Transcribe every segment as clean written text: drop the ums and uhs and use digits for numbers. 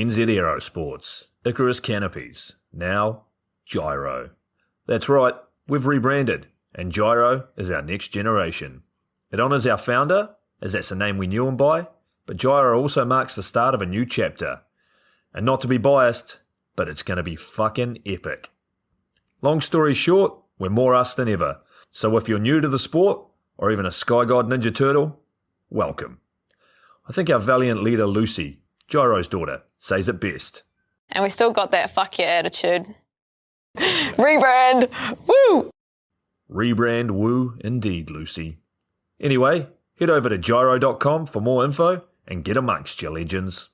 NZ Aerosports, Icarus Canopies, now Gyro. That's right, we've rebranded, and Gyro is our next generation. It honours our founder, as that's the name we knew him by, but Gyro also marks the start of a new chapter. And not to be biased, but it's going to be fucking epic. Long story short, we're more us than ever, so if you're new to the sport, or even a Sky God Ninja Turtle, welcome. I think our valiant leader Lucy, Gyro's daughter, says it best. And we still got that fuck yeah attitude. Rebrand! Woo! Rebrand woo indeed, Lucy. Anyway, head over to gyro.com for more info and get amongst you legends.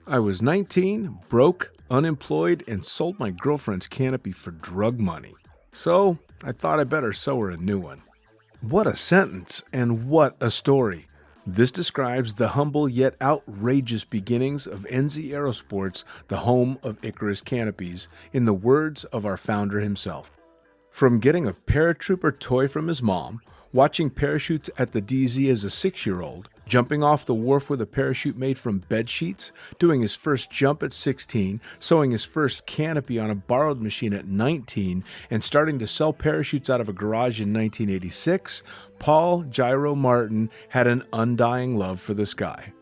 I was 19, broke, unemployed, and sold my girlfriend's canopy for drug money. So I thought I better sew her a new one. What a sentence, and what a story. This describes the humble yet outrageous beginnings of NZ Aerosports, the home of Icarus Canopies, in the words of our founder himself. From getting a paratrooper toy from his mom, watching parachutes at the DZ as a 6-year-old, jumping off the wharf with a parachute made from bed sheets, doing his first jump at 16, sewing his first canopy on a borrowed machine at 19, and starting to sell parachutes out of a garage in 1986, Paul Gyro Martin had an undying love for the sky.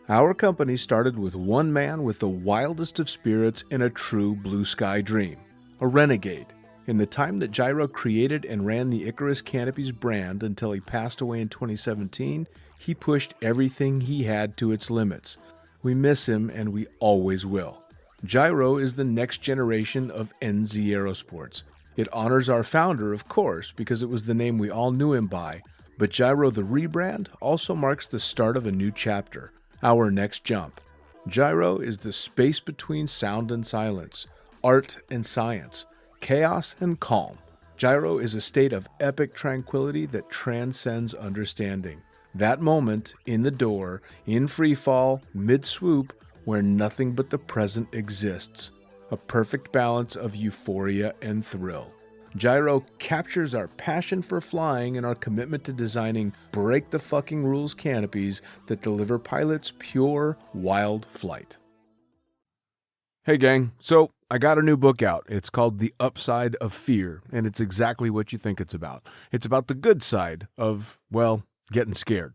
Our company started with one man with the wildest of spirits and a true blue sky dream, a renegade. In the time that Gyro created and ran the Icarus Canopies brand until he passed away in 2017, he pushed everything he had to its limits. We miss him, and we always will. Gyro is the next generation of NZ Aerosports. It honors our founder, of course, because it was the name we all knew him by, but Gyro the rebrand also marks the start of a new chapter, our next jump. Gyro is the space between sound and silence, art and science, chaos and calm. Gyro is a state of epic tranquility that transcends understanding. That moment, in the door, in free fall, mid-swoop, where nothing but the present exists. A perfect balance of euphoria and thrill. Gyro captures our passion for flying and our commitment to designing break-the-fucking-rules canopies that deliver pilots pure, wild flight. Hey gang, so I got a new book out. It's called The Upside of Fear, and it's exactly what you think it's about. It's about the good side of, well, getting scared.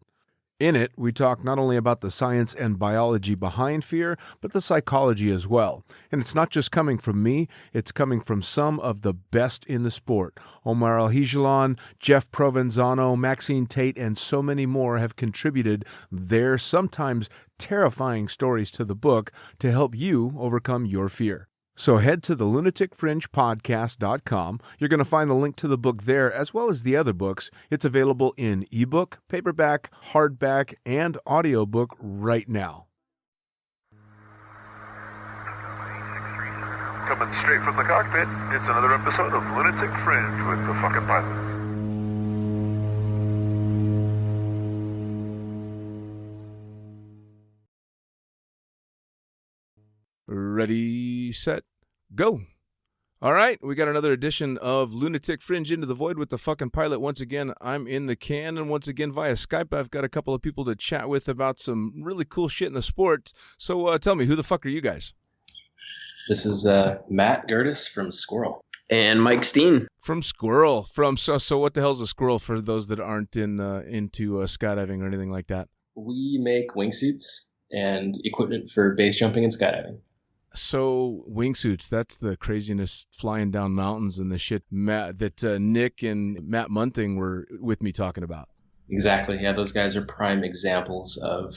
In it, we talk not only about the science and biology behind fear, but the psychology as well. And it's not just coming from me, it's coming from some of the best in the sport. Omar Alhigelan, Jeff Provenzano, Maxine Tate, and so many more have contributed their sometimes terrifying stories to the book to help you overcome your fear. So head to the lunaticfringepodcast.com. You're going to find the link to the book there, as well as the other books. It's available in ebook, paperback, hardback, and audiobook right now. Coming straight from the cockpit, it's another episode of Lunatic Fringe with the fucking pilot. Ready, set, go. All right, we got another edition of Lunatic Fringe Into the Void with the fucking pilot. Once again, I'm in the can, and once again via Skype, I've got a couple of people to chat with about some really cool shit in the sport. So tell me, who the fuck are you guys? This is Matt Gertis from Squirrel. And Mike Steen. From Squirrel. So what the hell's a Squirrel for those that aren't into skydiving or anything like that? We make wingsuits and equipment for base jumping and skydiving. So wingsuits, that's the craziness flying down mountains and the shit that Nick and Matt Munting were with me talking about. Exactly. Yeah, those guys are prime examples of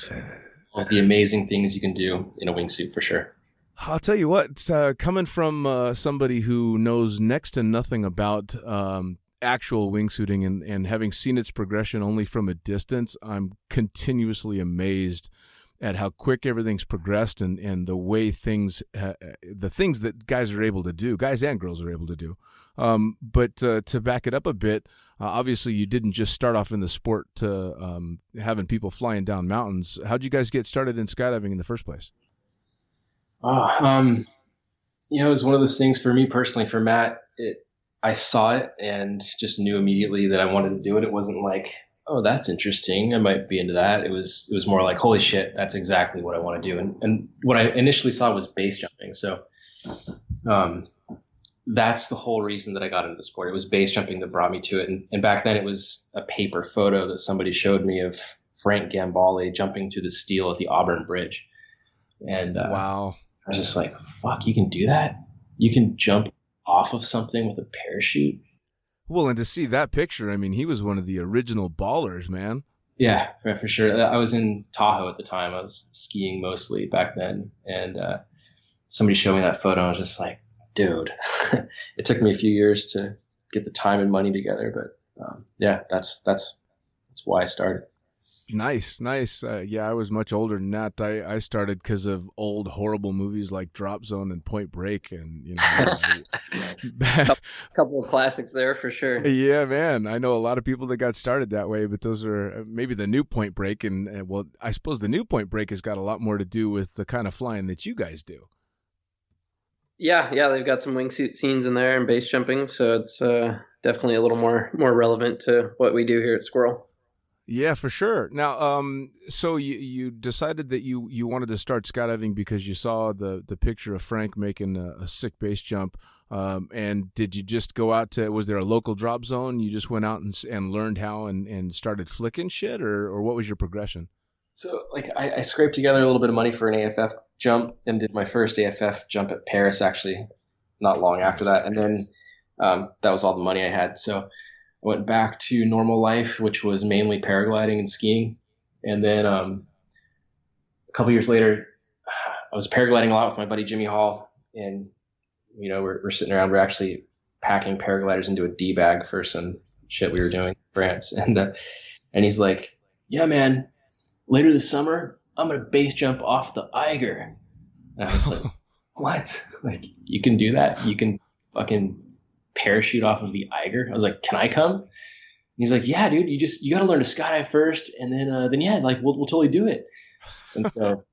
the amazing things you can do in a wingsuit for sure. I'll tell you what, coming from somebody who knows next to nothing about actual wingsuiting and having seen its progression only from a distance, I'm continuously amazed at how quick everything's progressed and the way the things that guys are able to do, guys and girls are able to do. But to back it up a bit, obviously you didn't just start off in the sport to having people flying down mountains. How'd you guys get started in skydiving in the first place? It was one of those things for me personally. For Matt, I saw it and just knew immediately that I wanted to do it. It wasn't like oh, that's interesting. I might be into that. It was more like, holy shit, that's exactly what I want to do. And what I initially saw was base jumping. So um, that's the whole reason that I got into the sport. It was base jumping that brought me to it. And back then it was a paper photo that somebody showed me of Frank Gambale jumping through the steel at the Auburn Bridge. And Wow. I was just like, fuck, you can do that? You can jump off of something with a parachute? Well, and to see that picture, I mean, he was one of the original ballers, man. Yeah, for sure. I was in Tahoe at the time. I was skiing mostly back then. And somebody showed me that photo. I was just like, dude, it took me a few years to get the time and money together. But yeah, that's why I started. Nice. Yeah, I was much older than that. I started because of old horrible movies like Drop Zone and Point Break, and you know. Couple of classics there for sure. Yeah, man. I know a lot of people that got started that way, but those are maybe the new Point Break, and well, I suppose the new Point Break has got a lot more to do with the kind of flying that you guys do. Yeah, they've got some wingsuit scenes in there and base jumping, so it's definitely a little more relevant to what we do here at Squirrel. Yeah, for sure. Now, so you decided that you wanted to start skydiving because you saw the picture of Frank making a sick base jump. And did you just go out to, was there a local drop zone? You just went out and learned how and started flicking shit, or what was your progression? So like I scraped together a little bit of money for an AFF jump and did my first AFF jump at Paris, actually, not long after that. And then that was all the money I had. So I went back to normal life, which was mainly paragliding and skiing. And then a couple years later, I was paragliding a lot with my buddy Jimmy Hall. And, you know, we're sitting around, we're actually packing paragliders into a D-bag for some shit we were doing in France. And he's like, yeah, man, later this summer, I'm going to base jump off the Eiger. And I was like, what? Like, you can do that? You can fucking parachute off of the Eiger? I was like, can I come? And he's like, yeah, dude, you got to learn to skydive first. And then yeah, like we'll totally do it. And so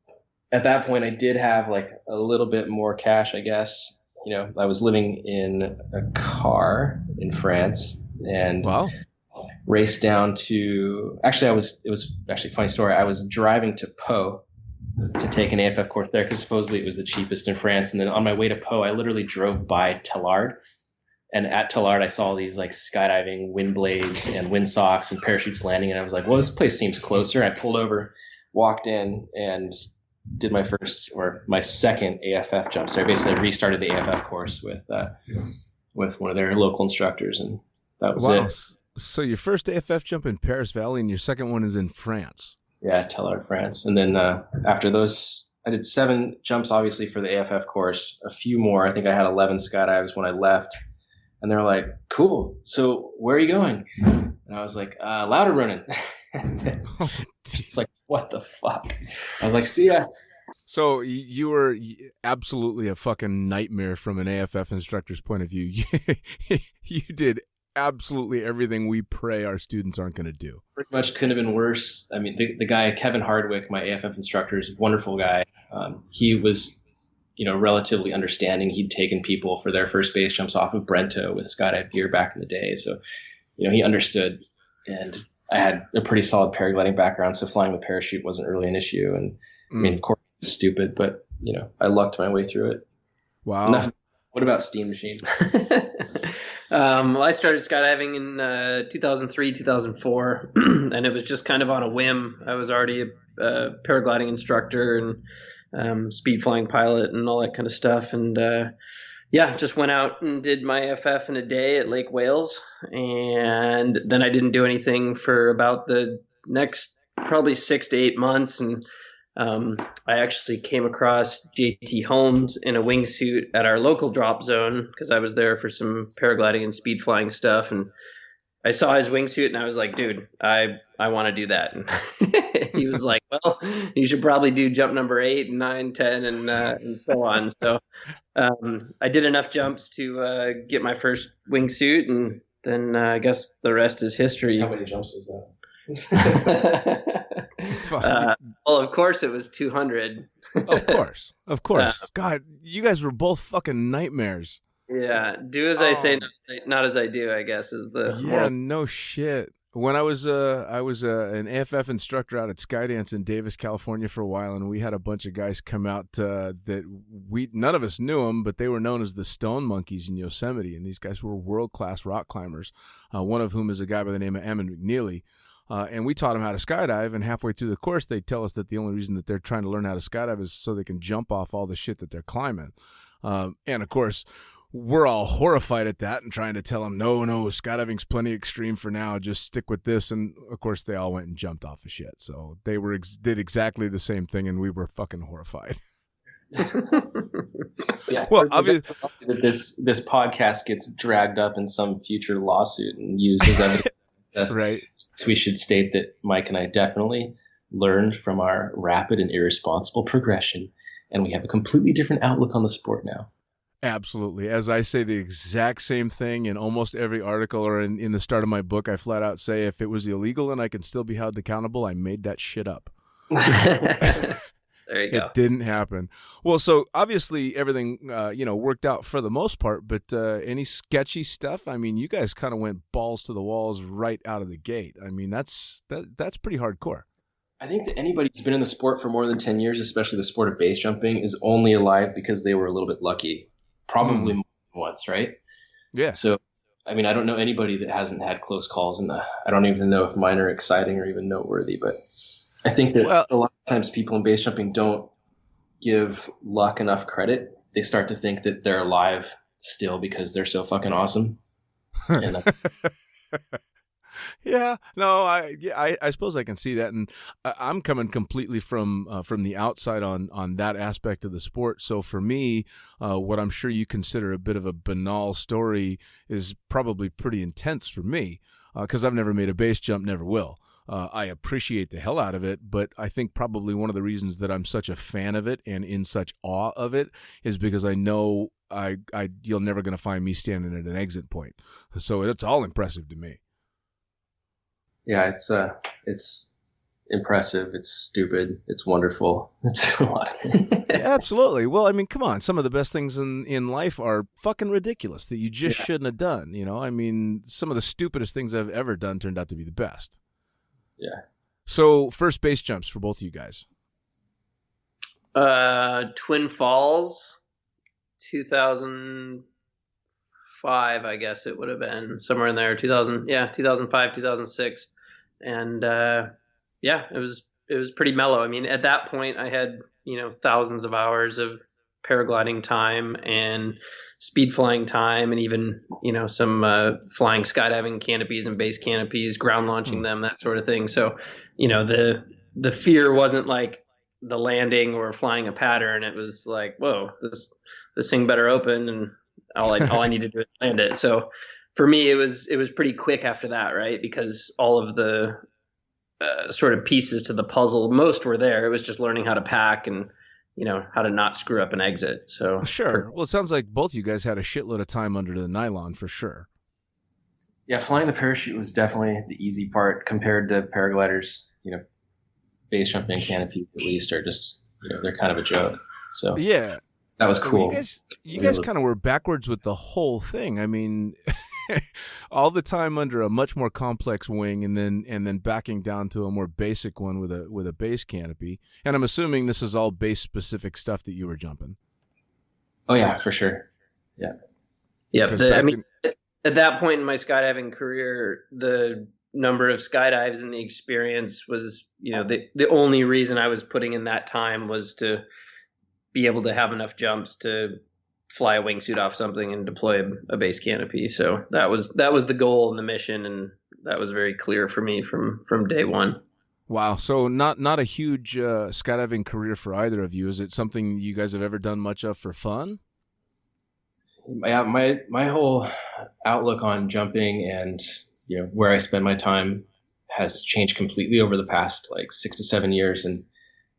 at that point I did have like a little bit more cash, I guess. You know, I was living in a car in France and Wow. raced down to, it was actually a funny story. I was driving to Po to take an AFF course there because supposedly it was the cheapest in France. And then on my way to Po, I literally drove by Tellard. And at Tellard, I saw these like skydiving wind blades and windsocks and parachutes landing. And I was like, well, this place seems closer. I pulled over, walked in, and did my first or my second AFF jump. So I basically restarted the AFF course with one of their local instructors. And that was it. So your first AFF jump in Paris Valley and your second one is in France. Yeah, Tellard, France. And then after those, I did 7 jumps, obviously, for the AFF course. A few more. I think I had 11 skydives when I left. And they're like, cool. So where are you going? And I was like, Lauterbrunnen. Just like, what the fuck? I was like, see ya. So you were absolutely a fucking nightmare from an AFF instructor's point of view. You did absolutely everything we pray our students aren't going to do. Pretty much couldn't have been worse. I mean, the guy, Kevin Hardwick, my AFF instructor, is a wonderful guy. He was, you know, relatively understanding. He'd taken people for their first base jumps off of Brento with skydive gear back in the day. So, you know, he understood. And I had a pretty solid paragliding background, so flying with parachute wasn't really an issue. And I mean, of course, it's stupid, but, you know, I lucked my way through it. Wow. What about Steam Machine? Well, I started skydiving in 2003, 2004, and it was just kind of on a whim. I was already a paragliding instructor and speed flying pilot and all that kind of stuff. And yeah, just went out and did my FF in a day at Lake Wales. And then I didn't do anything for about the next probably 6 to 8 months. And I actually came across JT Holmes in a wingsuit at our local drop zone because I was there for some paragliding and speed flying stuff. And I saw his wingsuit and I was like, dude, I want to do that. And he was like, well, you should probably do jump number 8 and 9, 10 and so on. So I did enough jumps to get my first wingsuit, and then I guess the rest is history. How many jumps was that? Well, of course it was 200. Of course. God, you guys were both fucking nightmares. Yeah, do as I say, not as I do, I guess, is the yeah, no shit. When I was an AFF instructor out at Skydance in Davis, California for a while, and we had a bunch of guys come out that none of us knew them, but they were known as the Stone Monkeys in Yosemite, and these guys were world-class rock climbers, one of whom is a guy by the name of Emmett McNeely. And we taught them how to skydive, and halfway through the course, they tell us that the only reason that they're trying to learn how to skydive is so they can jump off all the shit that they're climbing. And, of course, we're all horrified at that and trying to tell them, no, skydiving's plenty extreme for now. Just stick with this. And, of course, they all went and jumped off the shit. So they did exactly the same thing, and we were fucking horrified. Yeah, well, obviously, this podcast gets dragged up in some future lawsuit and used as evidence. Right. So we should state that Mike and I definitely learned from our rapid and irresponsible progression, and we have a completely different outlook on the sport now. Absolutely. As I say the exact same thing in almost every article or in the start of my book, I flat out say if it was illegal and I can still be held accountable, I made that shit up. There you go. It didn't happen. Well, so obviously everything, worked out for the most part, but any sketchy stuff? I mean, you guys kind of went balls to the walls right out of the gate. I mean, that's pretty hardcore. I think that anybody who's been in the sport for more than 10 years, especially the sport of base jumping, is only alive because they were a little bit lucky. Probably more than once, right? Yeah. So, I mean, I don't know anybody that hasn't had close calls, and I don't even know if mine are exciting or even noteworthy, but I think that a lot of times people in base jumping don't give luck enough credit. They start to think that they're alive still because they're so fucking awesome. And yeah, no, I suppose I can see that, and I'm coming completely from the outside on that aspect of the sport. So for me, what I'm sure you consider a bit of a banal story is probably pretty intense for me, because I've never made a base jump, never will. I appreciate the hell out of it, but I think probably one of the reasons that I'm such a fan of it and in such awe of it is because I know you're never going to find me standing at an exit point. So it's all impressive to me. Yeah, it's impressive. It's stupid. It's wonderful. It's a lot. Absolutely. Well, I mean, come on. Some of the best things in life are fucking ridiculous that you just shouldn't have done. You know, I mean, some of the stupidest things I've ever done turned out to be the best. Yeah. So, first base jumps for both of you guys. Twin Falls, 2005, I guess it would have been somewhere in there. 2005, 2006, and it was pretty mellow. I mean, at that point, I had thousands of hours of paragliding time and speed flying time, and even some flying skydiving canopies and base canopies, ground launching them, that sort of thing. So the fear wasn't like the landing or flying a pattern. It was like, whoa, this thing better open, and all I need to do is land it. So for me, it was pretty quick after that, right? Because all of the sort of pieces to the puzzle, most were there. It was just learning how to pack and how to not screw up an exit. So sure. Well, it sounds like both you guys had a shitload of time under the nylon for sure. Yeah, flying the parachute was definitely the easy part compared to paragliders. Base jumping canopies at least are just they're kind of a joke. So yeah, that was cool. You guys kind of were backwards with the whole thing. I mean, all the time under a much more complex wing, and then backing down to a more basic one with a base canopy. And I'm assuming this is all base specific stuff that you were jumping. Oh yeah, for sure. Yeah. Yeah. At that point in my skydiving career, the number of skydives and the experience was, the only reason I was putting in that time was to be able to have enough jumps to fly a wingsuit off something and deploy a base canopy. So that was the goal and the mission, and that was very clear for me from day one. Wow. So not a huge skydiving career for either of you. Is it something you guys have ever done much of for fun? Yeah, my whole outlook on jumping and where I spend my time has changed completely over the past 6 to 7 years, and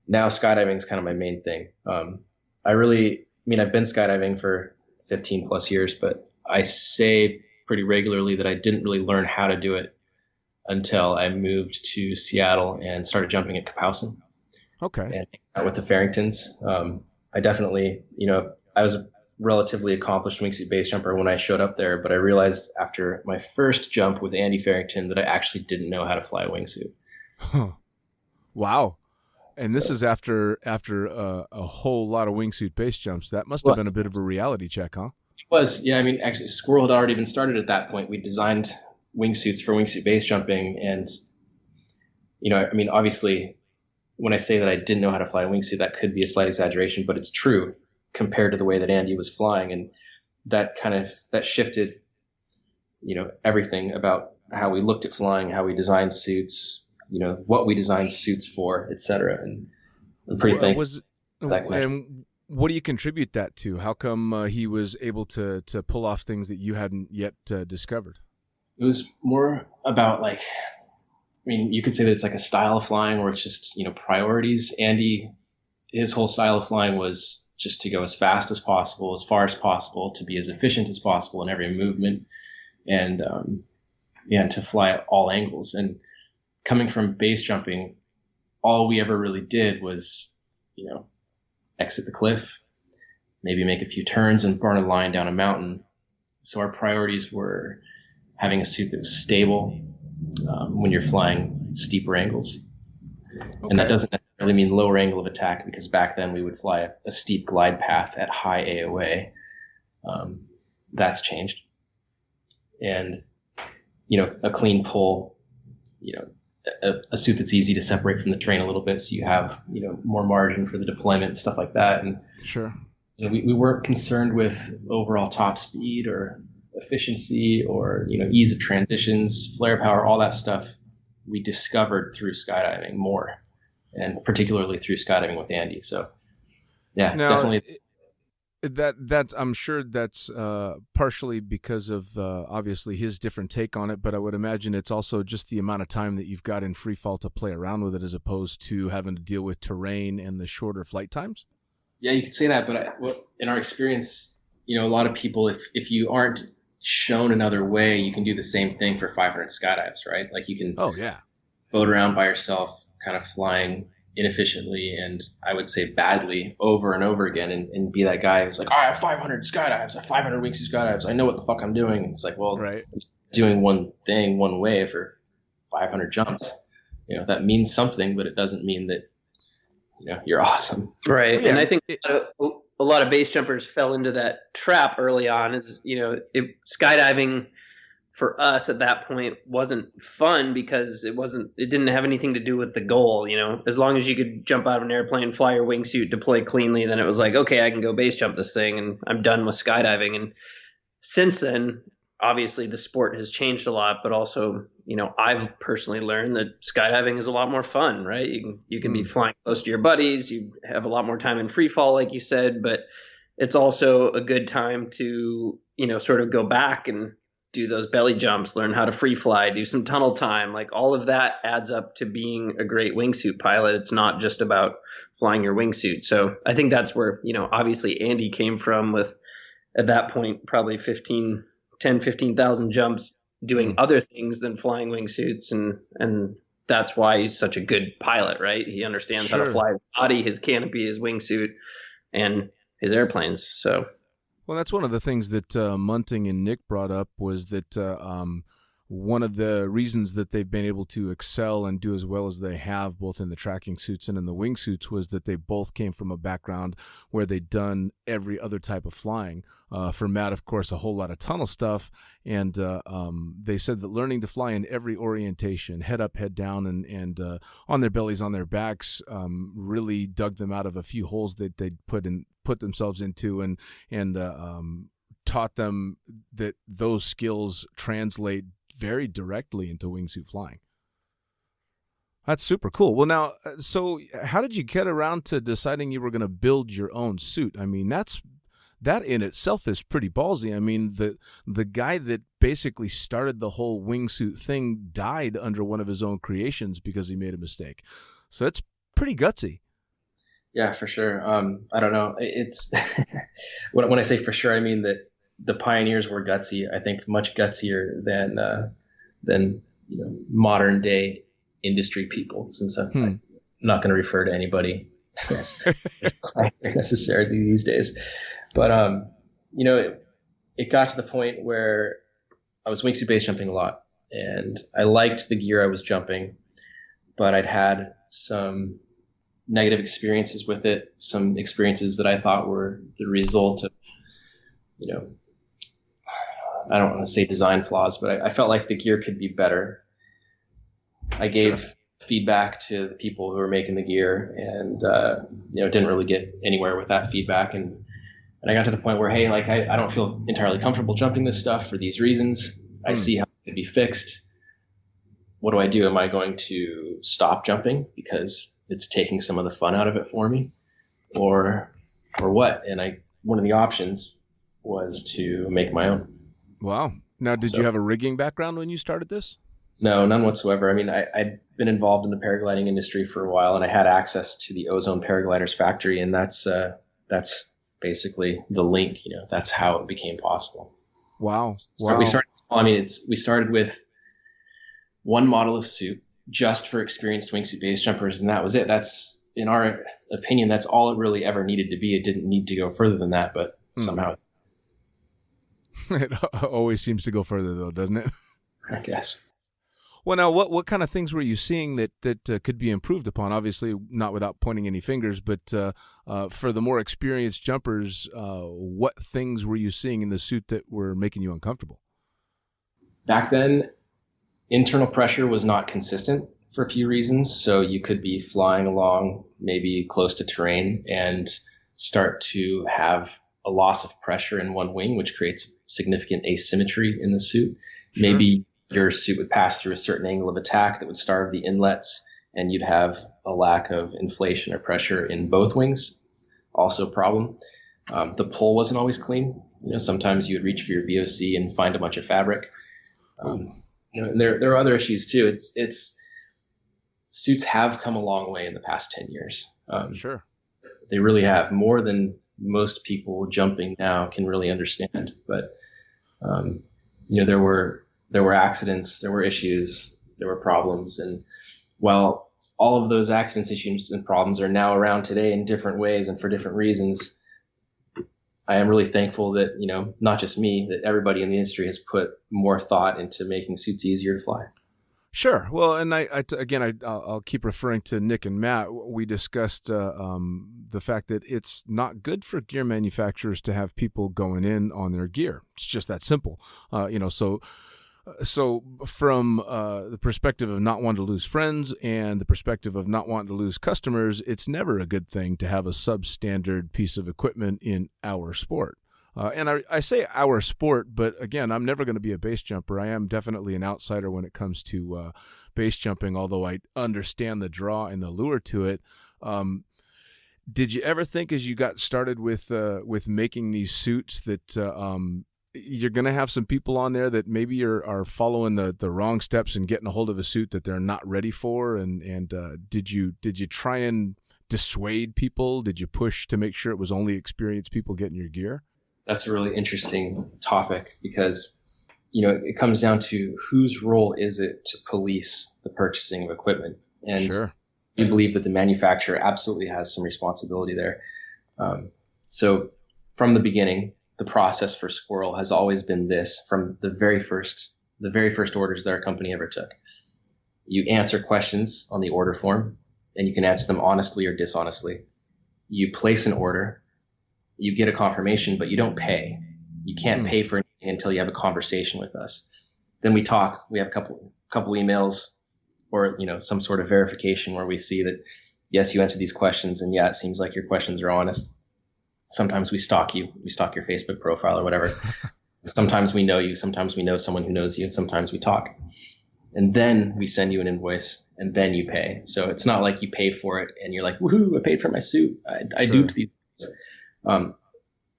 now skydiving is kind of my main thing. I've been skydiving for 15 plus years, but I say pretty regularly that I didn't really learn how to do it until I moved to Seattle and started jumping at Kapowsin. Okay. And with the Farringtons. I definitely, I was relatively accomplished wingsuit base jumper when I showed up there, but I realized after my first jump with Andy Farrington that I actually didn't know how to fly a wingsuit. Huh. Wow. And this is after a whole lot of wingsuit base jumps. That must have been a bit of a reality check, huh? It was, yeah. I mean, actually, Squirrel had already been started at that point. We designed wingsuits for wingsuit base jumping, and I mean, obviously, when I say that I didn't know how to fly a wingsuit, that could be a slight exaggeration, but it's true compared to the way that Andy was flying, and that shifted, everything about how we looked at flying, how we designed suits, what we designed suits for, etc. And I'm pretty thankful. And what do you contribute that to? How come he was able to pull off things that you hadn't yet discovered? It was more about you could say that it's like a style of flying where it's just, priorities. Andy, his whole style of flying was just to go as fast as possible, as far as possible, to be as efficient as possible in every movement, and to fly at all angles. And coming from base jumping, all we ever really did was, exit the cliff, maybe make a few turns and burn a line down a mountain. So our priorities were having a suit that was stable when you're flying steeper angles. Okay. And that doesn't necessarily mean lower angle of attack, because back then we would fly a steep glide path at high AOA. That's changed. And, a clean pull, a suit that's easy to separate from the terrain a little bit, so you have more margin for the deployment and stuff like that. And sure, we weren't concerned with overall top speed or efficiency or ease of transitions, flare power, all that stuff we discovered through skydiving more, and particularly through skydiving with Andy. So yeah, now, definitely. That I'm sure that's partially because of obviously his different take on it, but I would imagine it's also just the amount of time that you've got in free fall to play around with it, as opposed to having to deal with terrain and the shorter flight times. Yeah, you could say that, but in our experience, a lot of people, if you aren't shown another way, you can do the same thing for 500 skydives, right? Like you can boat around by yourself, kind of flying inefficiently and I would say badly over and over again, and be that guy who's like, I have 500 skydives, I have 500 wingsuit skydives, I know what the fuck I'm doing. It's like, well, right. Doing one thing one way for 500 jumps, that means something, but it doesn't mean that you're awesome, right? Yeah. And I think a lot of base jumpers fell into that trap early on. Is skydiving for us at that point wasn't fun because it didn't have anything to do with the goal. As long as you could jump out of an airplane, fly your wingsuit, deploy cleanly, then it was like, okay, I can go base jump this thing and I'm done with skydiving. And since then, obviously the sport has changed a lot, but also, I've personally learned that skydiving is a lot more fun, right? You can be flying close to your buddies. You have a lot more time in free fall, like you said, but it's also a good time to, sort of go back and do those belly jumps, learn how to free fly, do some tunnel time. Like all of that adds up to being a great wingsuit pilot. It's not just about flying your wingsuit. So I think that's where, obviously Andy came from with, at that point, probably 15,000 jumps doing other things than flying wingsuits. And that's why he's such a good pilot, right? He understands how to fly his body, his canopy, his wingsuit, and his airplanes. So. Well, that's one of the things that Munting and Nick brought up, was that one of the reasons that they've been able to excel and do as well as they have, both in the tracking suits and in the wingsuits, was that they both came from a background where they'd done every other type of flying. For Matt, of course, a whole lot of tunnel stuff, and they said that learning to fly in every orientation, head up, head down, and on their bellies, on their backs, really dug them out of a few holes that they'd put themselves into, and taught them that those skills translate very directly into wingsuit flying. That's super cool. Well, now, so how did you get around to deciding you were going to build your own suit? I mean, that in itself is pretty ballsy. I mean, the guy that basically started the whole wingsuit thing died under one of his own creations because he made a mistake. So it's pretty gutsy. Yeah, for sure. I don't know. It's when I say for sure, I mean that the pioneers were gutsy. I think much gutsier than modern day industry people. Since I'm not going to refer to anybody as necessarily these days, but it got to the point where I was wingsuit base jumping a lot, and I liked the gear I was jumping, but I'd had some negative experiences with it, some experiences that I thought were the result of, I don't want to say design flaws, but I felt like the gear could be better. I gave feedback to the people who were making the gear, and didn't really get anywhere with that feedback. And I got to the point where, hey, like I don't feel entirely comfortable jumping this stuff for these reasons. I see how it could be fixed. What do I do? Am I going to stop jumping because it's taking some of the fun out of it for me, or what? And one of the options was to make my own. Wow. Now, did you have a rigging background when you started this? No, none whatsoever. I mean, I'd been involved in the paragliding industry for a while, and I had access to the Ozone Paragliders factory, and that's basically the link. That's how it became possible. Wow. We started with one model of suit just for experienced wingsuit base jumpers, and that was it. That's, in our opinion, that's all it really ever needed to be. It didn't need to go further than that, but somehow it always seems to go further, though, doesn't it? I guess. Well, now, what kind of things were you seeing that could be improved upon? Obviously, not without pointing any fingers, but for the more experienced jumpers, what things were you seeing in the suit that were making you uncomfortable? Back then, internal pressure was not consistent for a few reasons. So you could be flying along, maybe close to terrain, and start to have a loss of pressure in one wing, which creates significant asymmetry in the suit. Sure. Maybe your suit would pass through a certain angle of attack that would starve the inlets, and you'd have a lack of inflation or pressure in both wings. Also a problem. The pull wasn't always clean. Sometimes you would reach for your VOC and find a bunch of fabric. And there are other issues too. It's suits have come a long way in the past 10 years. Sure. They really have, more than most people jumping now can really understand. But there were accidents, there were issues, there were problems, and while all of those accidents, issues, and problems are now around today in different ways and for different reasons, I am really thankful that, not just me, that everybody in the industry has put more thought into making suits easier to fly. Sure. Well, and I'll keep referring to Nick and Matt. We discussed the fact that it's not good for gear manufacturers to have people going in on their gear. It's just that simple. So from the perspective of not wanting to lose friends and the perspective of not wanting to lose customers, it's never a good thing to have a substandard piece of equipment in our sport. And I say our sport, but again, I'm never going to be a base jumper. I am definitely an outsider when it comes to base jumping, although I understand the draw and the lure to it. Did you ever think, as you got started with making these suits, that you're going to have some people on there that maybe are following the wrong steps and getting a hold of a suit that they're not ready for? And did you try and dissuade people? Did you push to make sure it was only experienced people getting your gear? That's a really interesting topic because, it comes down to whose role is it to police the purchasing of equipment. And sure. We believe that the manufacturer absolutely has some responsibility there. So from the beginning, the process for Squirrel has always been this, from the very first orders that our company ever took. You answer questions on the order form, and you can answer them honestly or dishonestly. You place an order, you get a confirmation, but you don't pay. You can't pay for anything until you have a conversation with us. Then we talk. We have a couple emails, or some sort of verification where we see that yes, you answered these questions, and yeah, it seems like your questions are honest. Sometimes we stalk you. We stalk your Facebook profile or whatever. Sometimes we know you. Sometimes we know someone who knows you. Sometimes we talk. And then we send you an invoice, and then you pay. So it's not like you pay for it and you're like, woohoo, I paid for my suit. I Sure. duped these.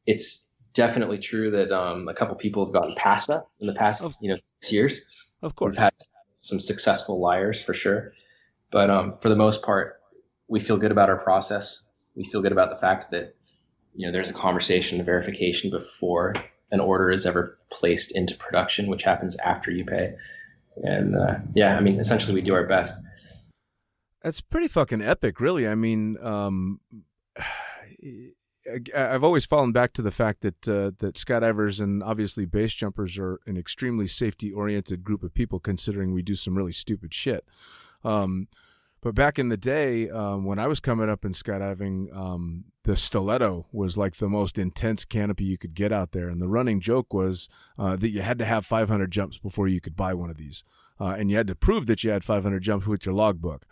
It's definitely true that a couple people have gotten past that in the past 6 years. Of course. We've had some successful liars for sure. But for the most part, we feel good about our process. We feel good about the fact that there's a conversation, a verification before an order is ever placed into production, which happens after you pay. And essentially we do our best. That's pretty fucking epic, really. I mean, I've always fallen back to the fact that that skydivers and obviously base jumpers are an extremely safety-oriented group of people, considering we do some really stupid shit. But back in the day, when I was coming up in skydiving, the stiletto was like the most intense canopy you could get out there. And the running joke was that you had to have 500 jumps before you could buy one of these. And you had to prove that you had 500 jumps with your logbook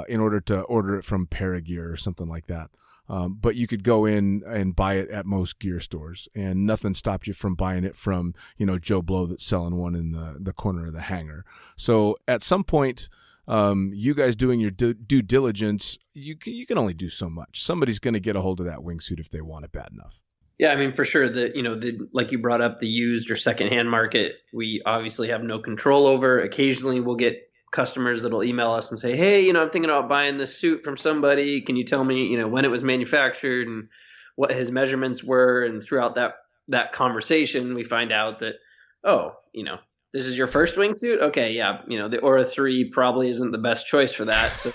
in order to order it from Paragear or something like that. But you could go in and buy it at most gear stores, and nothing stopped you from buying it from, Joe Blow that's selling one in the corner of the hangar. So at some point, you guys doing your due diligence, you can only do so much. Somebody's going to get a hold of that wingsuit if they want it bad enough. Yeah, I mean, for sure, like you brought up, the used or secondhand market, we obviously have no control over. Occasionally we'll get customers that'll email us and say, hey, I'm thinking about buying this suit from somebody. Can you tell me, when it was manufactured and what his measurements were? And throughout that conversation, we find out that, this is your first wingsuit? Okay, yeah, the Aura 3 probably isn't the best choice for that. So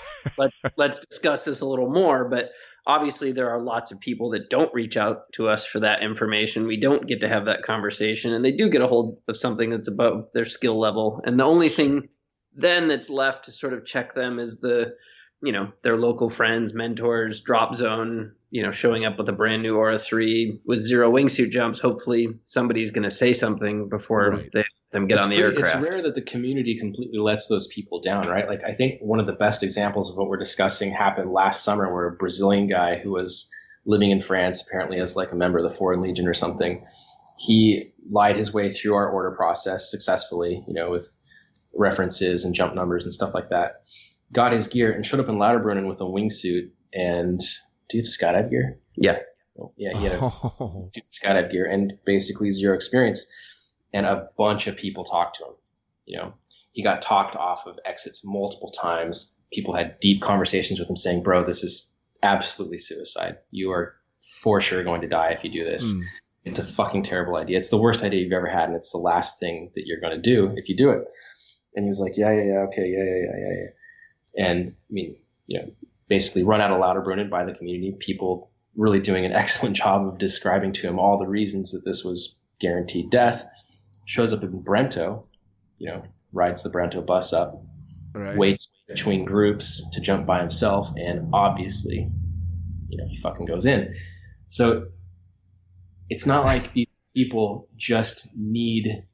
let's discuss this a little more. But obviously there are lots of people that don't reach out to us for that information. We don't get to have that conversation, and they do get a hold of something that's above their skill level. And the only thing then that's left to sort of check them is their local friends, mentors, drop zone, showing up with a brand new Aura 3 with 0 wingsuit jumps. Hopefully somebody's going to say something before them get on the aircraft. It's rare that the community completely lets those people down, right? Like, I think one of the best examples of what we're discussing happened last summer, where a Brazilian guy who was living in France, apparently as like a member of the Foreign Legion or something, he lied his way through our order process successfully, with references and jump numbers and stuff like that, got his gear and showed up in Lauterbrunnen with a wingsuit. And do you have skydive gear? Yeah. Yeah, he had a skydive gear and basically 0 experience. And a bunch of people talked to him. He got talked off of exits multiple times. People had deep conversations with him saying, bro, this is absolutely suicide. You are for sure going to die if you do this. It's a fucking terrible idea. It's the worst idea you've ever had, and it's the last thing that you're going to do if you do it. And he was like, yeah. And I mean, basically run out of Lauterbrunnen by the community, people really doing an excellent job of describing to him all the reasons that this was guaranteed death. Shows up in Brento, rides the Brento bus up, waits between groups to jump by himself, and obviously, he fucking goes in. So it's not like these people just need,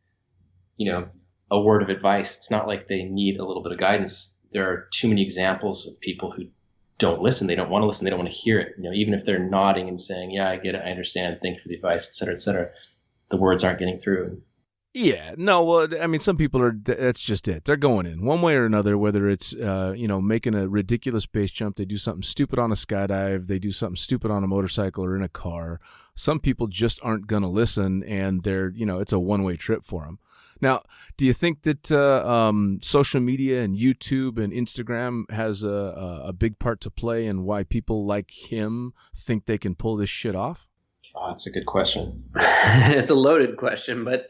a word of advice. It's not like they need a little bit of guidance. There are too many examples of people who don't listen. They don't want to listen. They don't want to hear it. Even if they're nodding and saying, yeah, I get it, I understand, thank you for the advice, et cetera, the words aren't getting through. Yeah, no, well, I mean, some people that's just it. They're going in one way or another, whether it's, making a ridiculous base jump. They do something stupid on a skydive. They do something stupid on a motorcycle or in a car. Some people just aren't going to listen, and they're, it's a one-way trip for them. Now, do you think that social media and YouTube and Instagram has a big part to play in why people like him think they can pull this shit off? Oh, that's a good question. It's a loaded question, but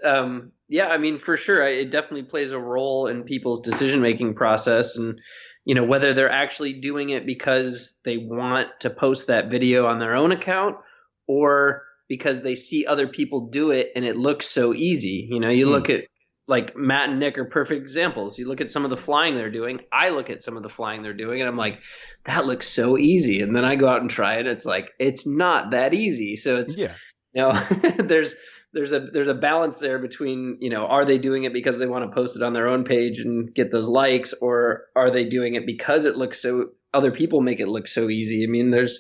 yeah, I mean, for sure, it definitely plays a role in people's decision-making process, and whether they're actually doing it because they want to post that video on their own account, or because they see other people do it and it looks so easy. You look at, like, Matt and Nick are perfect examples. You look at some of the flying they're doing. I look at some of the flying they're doing, and I'm like, that looks so easy. And then I go out and try it. It's like, it's not that easy. So it's, there's a balance there between, are they doing it because they want to post it on their own page and get those likes, or are they doing it because it looks so, other people make it look so easy? I mean, there's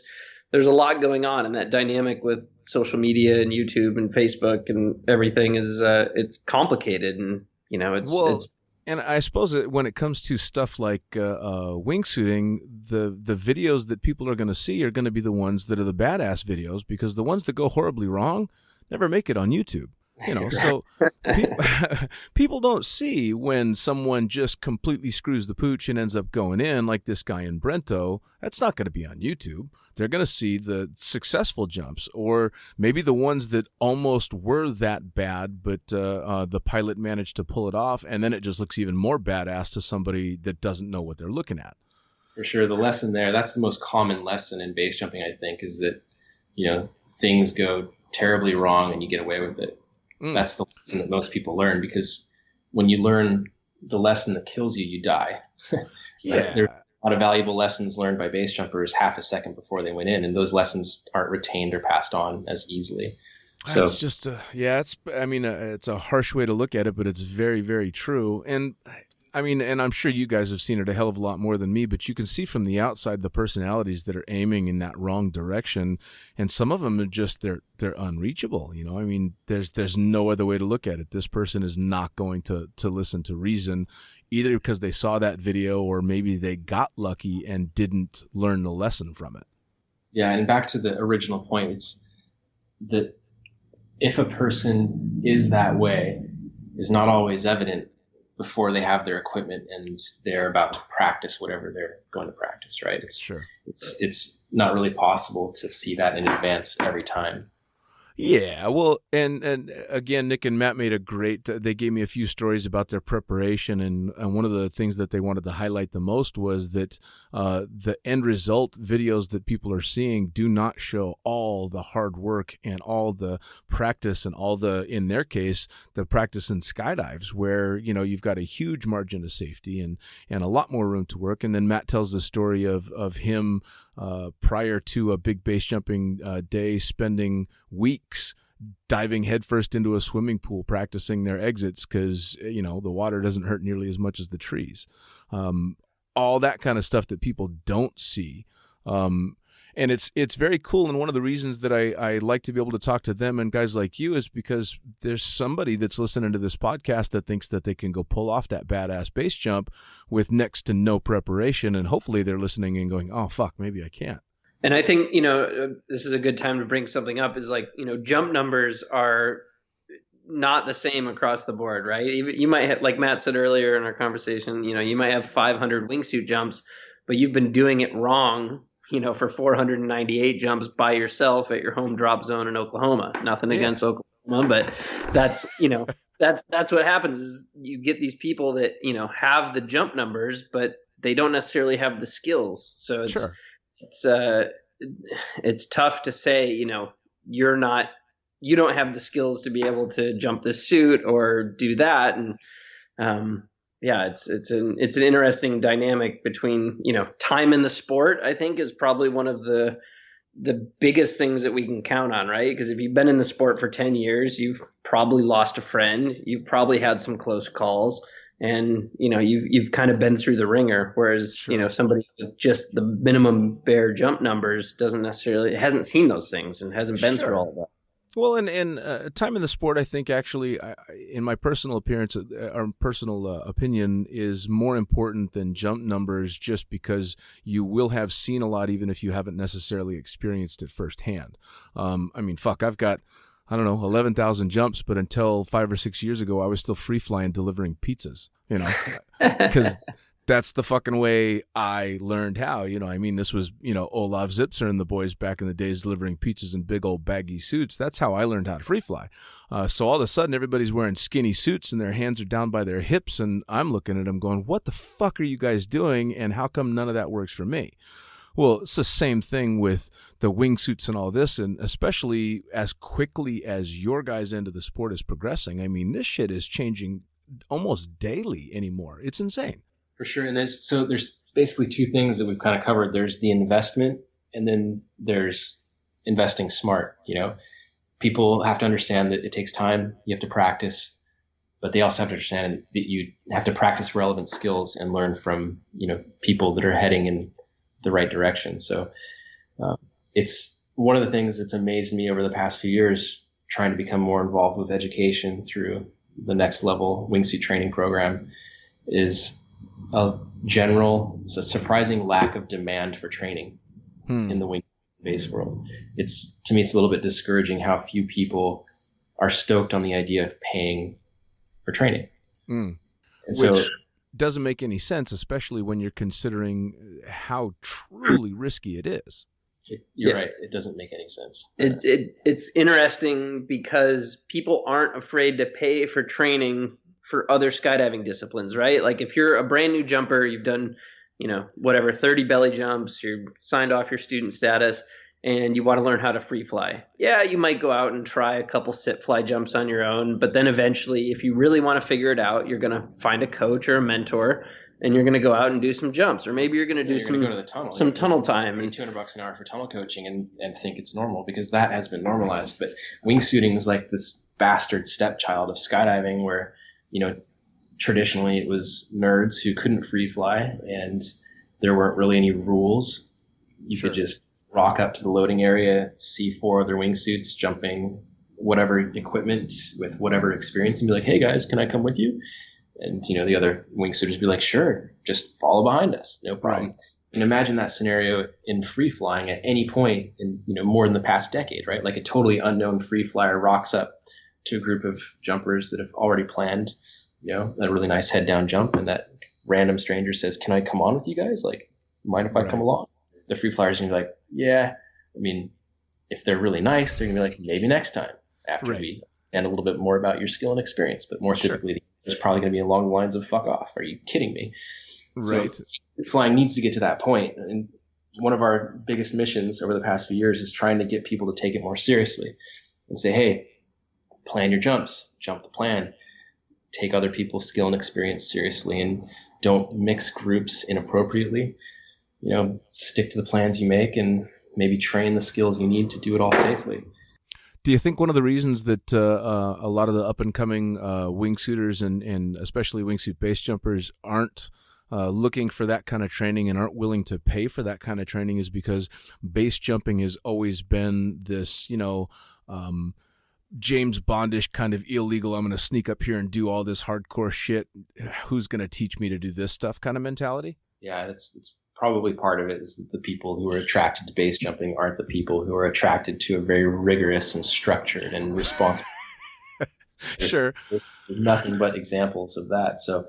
a lot going on, and that dynamic with social media and YouTube and Facebook and everything is it's complicated, and it's and I suppose when it comes to stuff like wingsuiting, the videos that people are going to see are going to be the ones that are the badass videos, because the ones that go horribly wrong never make it on YouTube. So people don't see when someone just completely screws the pooch and ends up going in, like this guy in Brento. That's not going to be on YouTube. They're going to see the successful jumps, or maybe the ones that almost were that bad, but the pilot managed to pull it off, and then it just looks even more badass to somebody that doesn't know what they're looking at. For sure. The lesson there, that's the most common lesson in base jumping, I think, is that, things go terribly wrong and you get away with it. Mm. That's the lesson that most people learn, because when you learn the lesson that kills you, you die. Yeah. There are a lot of valuable lessons learned by base jumpers half a second before they went in, and those lessons aren't retained or passed on as easily. So It's just, it's a harsh way to look at it, but it's very, very true. And and I'm sure you guys have seen it a hell of a lot more than me, but you can see from the outside the personalities that are aiming in that wrong direction. And some of them are just, they're unreachable. There's no other way to look at it. This person is not going to listen to reason, either because they saw that video or maybe they got lucky and didn't learn the lesson from it. yeah, and back to the original point, it's that if a person is that way, is not always evident before they have their equipment and they're about to practice whatever they're going to practice, right? It's not really possible to see that in advance every time. Yeah, well, and again, Nick and Matt made they gave me a few stories about their preparation, and one of the things that they wanted to highlight the most was that the end result videos that people are seeing do not show all the hard work and all the practice and all the, in their case, the practice in skydives, where, you've got a huge margin of safety and a lot more room to work. And then Matt tells the story of him prior to a big base jumping day, spending weeks diving headfirst into a swimming pool, practicing their exits because, the water doesn't hurt nearly as much as the trees. All that kind of stuff that people don't see. And it's very cool. And one of the reasons that I like to be able to talk to them and guys like you is because there's somebody that's listening to this podcast that thinks that they can go pull off that badass base jump with next to no preparation. And hopefully they're listening and going, oh, fuck, maybe I can't. And I think, this is a good time to bring something up, is jump numbers are not the same across the board, right? You might have, like Matt said earlier in our conversation, you might have 500 wingsuit jumps, but you've been doing it wrong, for 498 jumps by yourself at your home drop zone in Oklahoma. Nothing against Oklahoma, but that's, that's what happens is you get these people that, have the jump numbers, but they don't necessarily have the skills. So it's tough to say, you don't have the skills to be able to jump this suit or do that. And, it's an interesting dynamic between, time in the sport, I think, is probably one of the biggest things that we can count on, right? Because if you've been in the sport for 10 years, you've probably lost a friend, you've probably had some close calls, and, you've kind of been through the ringer. Whereas, somebody with just the minimum bare jump numbers hasn't seen those things and hasn't been through all of that. Well, and time in the sport, I think, actually, in my personal opinion, is more important than jump numbers, just because you will have seen a lot, even if you haven't necessarily experienced it firsthand. I've got, 11,000 jumps, but until 5 or 6 years ago, I was still free flying delivering pizzas, because that's the fucking way I learned how. This was, Olav Zipser and the boys back in the days delivering pizzas in big old baggy suits. That's how I learned how to free fly. So all of a sudden, everybody's wearing skinny suits and their hands are down by their hips. And I'm looking at them going, what the fuck are you guys doing? And how come none of that works for me? Well, it's the same thing with the wingsuits and all this, and especially as quickly as your guys' end of the sport is progressing. This shit is changing almost daily anymore. It's insane. For sure. And there's basically two things that we've kind of covered. There's the investment, and then there's investing smart. People have to understand that it takes time. You have to practice, but they also have to understand that you have to practice relevant skills and learn from, people that are heading in the right direction. So it's one of the things that's amazed me over the past few years, trying to become more involved with education through the Next Level wingsuit training program, is it's a surprising lack of demand for training in the wing base world. To me, it's a little bit discouraging how few people are stoked on the idea of paying for training. And Which doesn't make any sense, especially when you're considering how truly risky it is. You're right. It doesn't make any sense. It's interesting because people aren't afraid to pay for training for other skydiving disciplines, right? Like if you're a brand new jumper, you've done, 30 belly jumps, you're signed off your student status, and you want to learn how to free fly. Yeah, you might go out and try a couple sit fly jumps on your own, but then eventually, if you really want to figure it out, you're going to find a coach or a mentor, and you're going to go out and do some jumps, or maybe you're going to do You're gonna go to the tunnel. some tunnel time. Pay $200 an hour for tunnel coaching and think it's normal, because that has been normalized. But wingsuiting is like this bastard stepchild of skydiving, where, you know, traditionally it was nerds who couldn't free fly, and there weren't really any rules. You could just rock up to the loading area, see 4 other wingsuits jumping whatever equipment with whatever experience, and be like, "Hey guys, can I come with you?" And, you know, the other wingsuiters be like, "Sure, just follow behind us, no problem." Right. And imagine that scenario in free flying at any point in, you know, more than the past decade, right? Like a totally unknown free flyer rocks up to a group of jumpers that have already planned, you know, a really nice head down jump, and that random stranger says, "Can I come on with you guys? Like, mind if I come along?" The free flyers are gonna be like, "Yeah." I mean, if they're really nice, they're gonna be like, "Maybe next time," after we and a little bit more about your skill and experience. But more typically, there's probably going to be along the lines of "fuck off." Are you kidding me? Right. So flying needs to get to that point. And one of our biggest missions over the past few years is trying to get people to take it more seriously and say, "Hey, plan your jumps, jump the plan, take other people's skill and experience seriously, and don't mix groups inappropriately. You know, stick to the plans you make and maybe train the skills you need to do it all safely." Do you think one of the reasons that a lot of the up-and-coming wingsuiters and especially wingsuit base jumpers aren't looking for that kind of training and aren't willing to pay for that kind of training is because base jumping has always been this, you know, James Bondish kind of illegal, I'm going to sneak up here and do all this hardcore shit, who's going to teach me to do this stuff kind of mentality? Yeah, that's probably part of it, is that the people who are attracted to base jumping aren't the people who are attracted to a very rigorous and structured and responsible. Sure. There's nothing but examples of that. So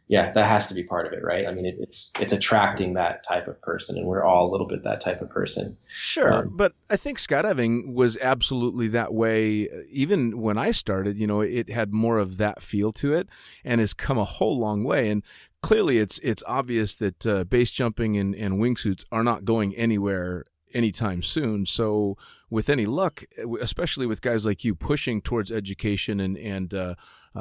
yeah, that has to be part of it, right? I mean, it's attracting that type of person, and we're all a little bit that type of person. Sure, but I think skydiving was absolutely that way. Even when I started, you know, it had more of that feel to it, and has come a whole long way. And clearly, it's obvious that base jumping and wingsuits are not going anywhere anytime soon. So with any luck, especially with guys like you pushing towards education and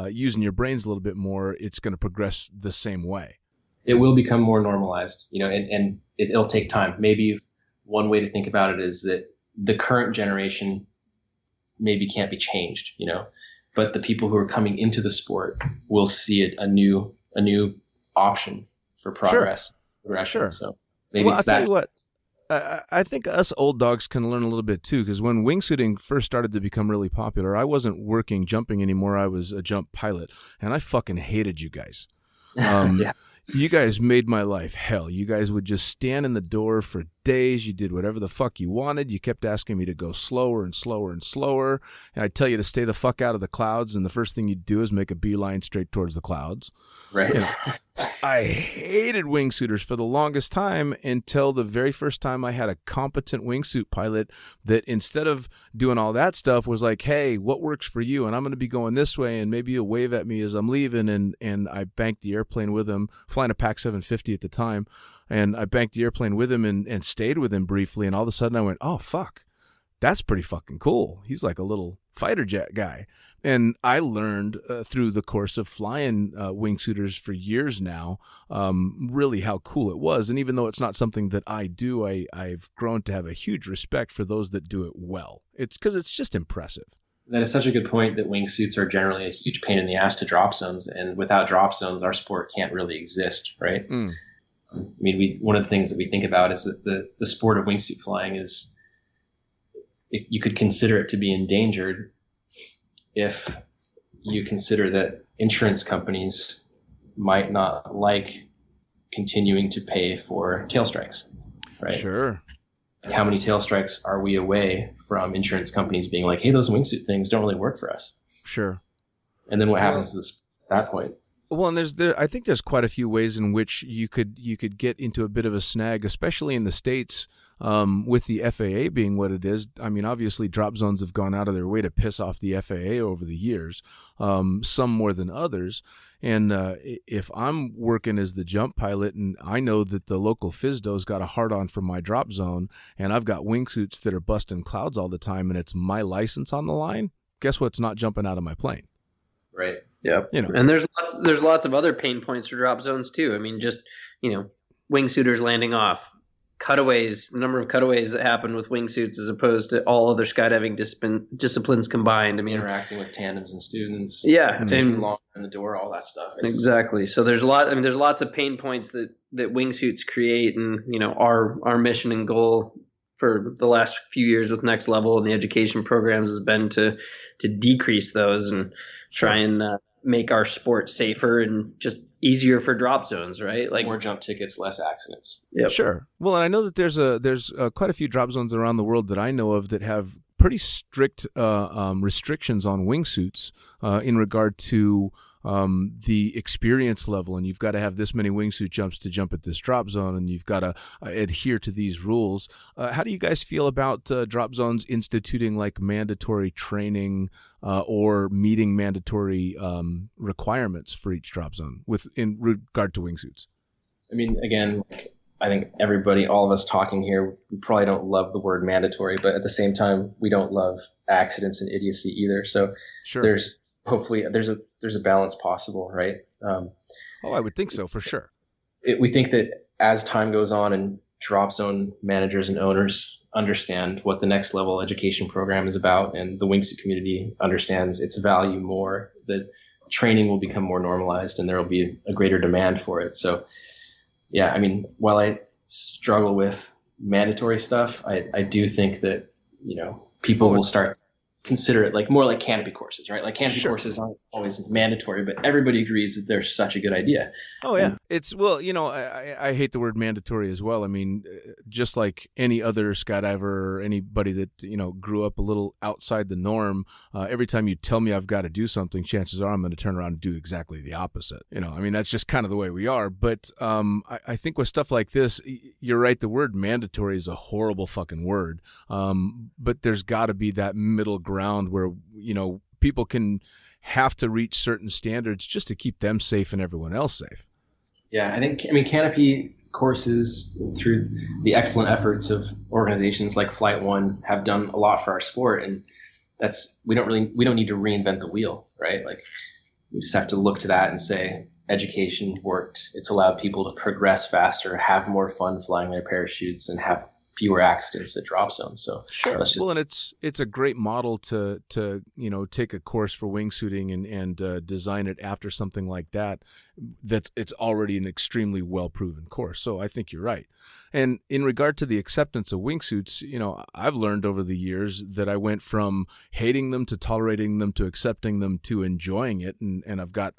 using your brains a little bit more, it's going to progress the same way. It will become more normalized, you know, and it'll take time. Maybe one way to think about it is that the current generation maybe can't be changed, you know, but the people who are coming into the sport will see it a new option for progress, progression. Sure. So maybe well, it's I'll that. tell you what. I think us old dogs can learn a little bit too, because when wingsuiting first started to become really popular, I wasn't working jumping anymore. I was a jump pilot, and I fucking hated you guys. Yeah. You guys made my life hell. You guys would just stand in the door for days. You did whatever the fuck you wanted. You kept asking me to go slower and slower and slower, and I'd tell you to stay the fuck out of the clouds, and the first thing you'd do is make a beeline straight towards the clouds. Right. You know, I hated wingsuiters for the longest time until the very first time I had a competent wingsuit pilot that, instead of doing all that stuff, was like, "Hey, what works for you? And I'm going to be going this way, and maybe you'll wave at me as I'm leaving." And I banked the airplane with him, flying a PAC 750 at the time, and I banked the airplane with him and stayed with him briefly, and all of a sudden I went, "Oh, fuck, that's pretty fucking cool. He's like a little fighter jet guy." And I learned through the course of flying wingsuiters for years now, really how cool it was. And even though it's not something that I do, I've grown to have a huge respect for those that do it well. It's because it's just impressive. That is such a good point, that wingsuits are generally a huge pain in the ass to drop zones. And without drop zones, our sport can't really exist, right? I mean, one of the things that we think about is that the sport of wingsuit flying is, you could consider it to be endangered if you consider that insurance companies might not like continuing to pay for tail strikes, right? Sure. Like, how many tail strikes are we away from insurance companies being like, "Hey, those wingsuit things don't really work for us"? Sure. And then what happens at that point? Well, and I think there's quite a few ways in which you could get into a bit of a snag, especially in the States. with the FAA being what it is, I mean, obviously drop zones have gone out of their way to piss off the FAA over the years, some more than others. And if I'm working as the jump pilot and I know that the local FSDO's got a hard-on for my drop zone and I've got wingsuits that are busting clouds all the time and it's my license on the line, guess what's not jumping out of my plane? Right. Yep. You know. And there's lots of other pain points for drop zones too. I mean, just, wingsuiters landing off, cutaways, the number of cutaways that happen with wingsuits as opposed to all other skydiving disciplines combined. I mean, Interacting with tandems and students. Yeah. Taking longer in the door, all that stuff. Exactly. So there's lots of pain points that wingsuits create, and our mission and goal for the last few years with Next Level and the education programs has been to decrease those and try and make our sport safer and just easier for drop zones, right? Like more jump tickets, less accidents. Yep. Sure. Well, and I know that there's quite a few drop zones around the world that I know of that have pretty strict restrictions on wingsuits in regard to the experience level, and you've got to have this many wingsuit jumps to jump at this drop zone, and you've got to adhere to these rules. How do you guys feel about drop zones instituting like mandatory training or meeting mandatory requirements for each drop zone in regard to wingsuits? I mean, again, I think all of us talking here, we probably don't love the word mandatory, but at the same time, we don't love accidents and idiocy either. So sure. Hopefully there's a balance possible, right? I would think so, for sure. We think that as time goes on and drop zone managers and owners understand what the Next Level education program is about, and the wingsuit community understands its value more, that training will become more normalized and there will be a greater demand for it. So, yeah, I mean, while I struggle with mandatory stuff, I do think that, people will start consider it more like canopy courses, right? Like canopy courses aren't always mandatory, but everybody agrees that they're such a good idea. Oh yeah. I hate the word mandatory as well. I mean, just like any other skydiver or anybody that, grew up a little outside the norm, every time you tell me I've got to do something, chances are I'm going to turn around and do exactly the opposite. I mean, that's just kind of the way we are. But I think with stuff like this, you're right. The word mandatory is a horrible fucking word. But there's got to be that middle ground where, people can have to reach certain standards just to keep them safe and everyone else safe. Yeah, I mean, canopy courses, through the excellent efforts of organizations like Flight One, have done a lot for our sport, and we don't need to reinvent the wheel, right? Like, we just have to look to that and say education worked. It's allowed people to progress faster, have more fun flying their parachutes, and have fewer accidents at drop zones. So sure. Well, and it's a great model to take a course for wingsuiting and design it after something like that. It's already an extremely well proven course. So I think you're right. And in regard to the acceptance of wingsuits, I've learned over the years that I went from hating them to tolerating them to accepting them to enjoying it. And I've got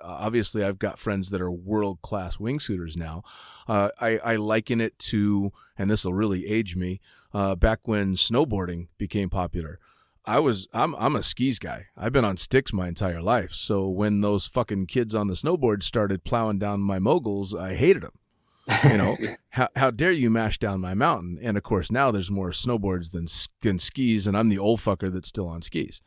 friends that are world-class wingsuiters now. I liken it to, and this will really age me, back when snowboarding became popular. I'm a skis guy. I've been on sticks my entire life. So when those fucking kids on the snowboard started plowing down my moguls, I hated them. How dare you mash down my mountain? And of course, now there's more snowboards than skis, and I'm the old fucker that's still on skis.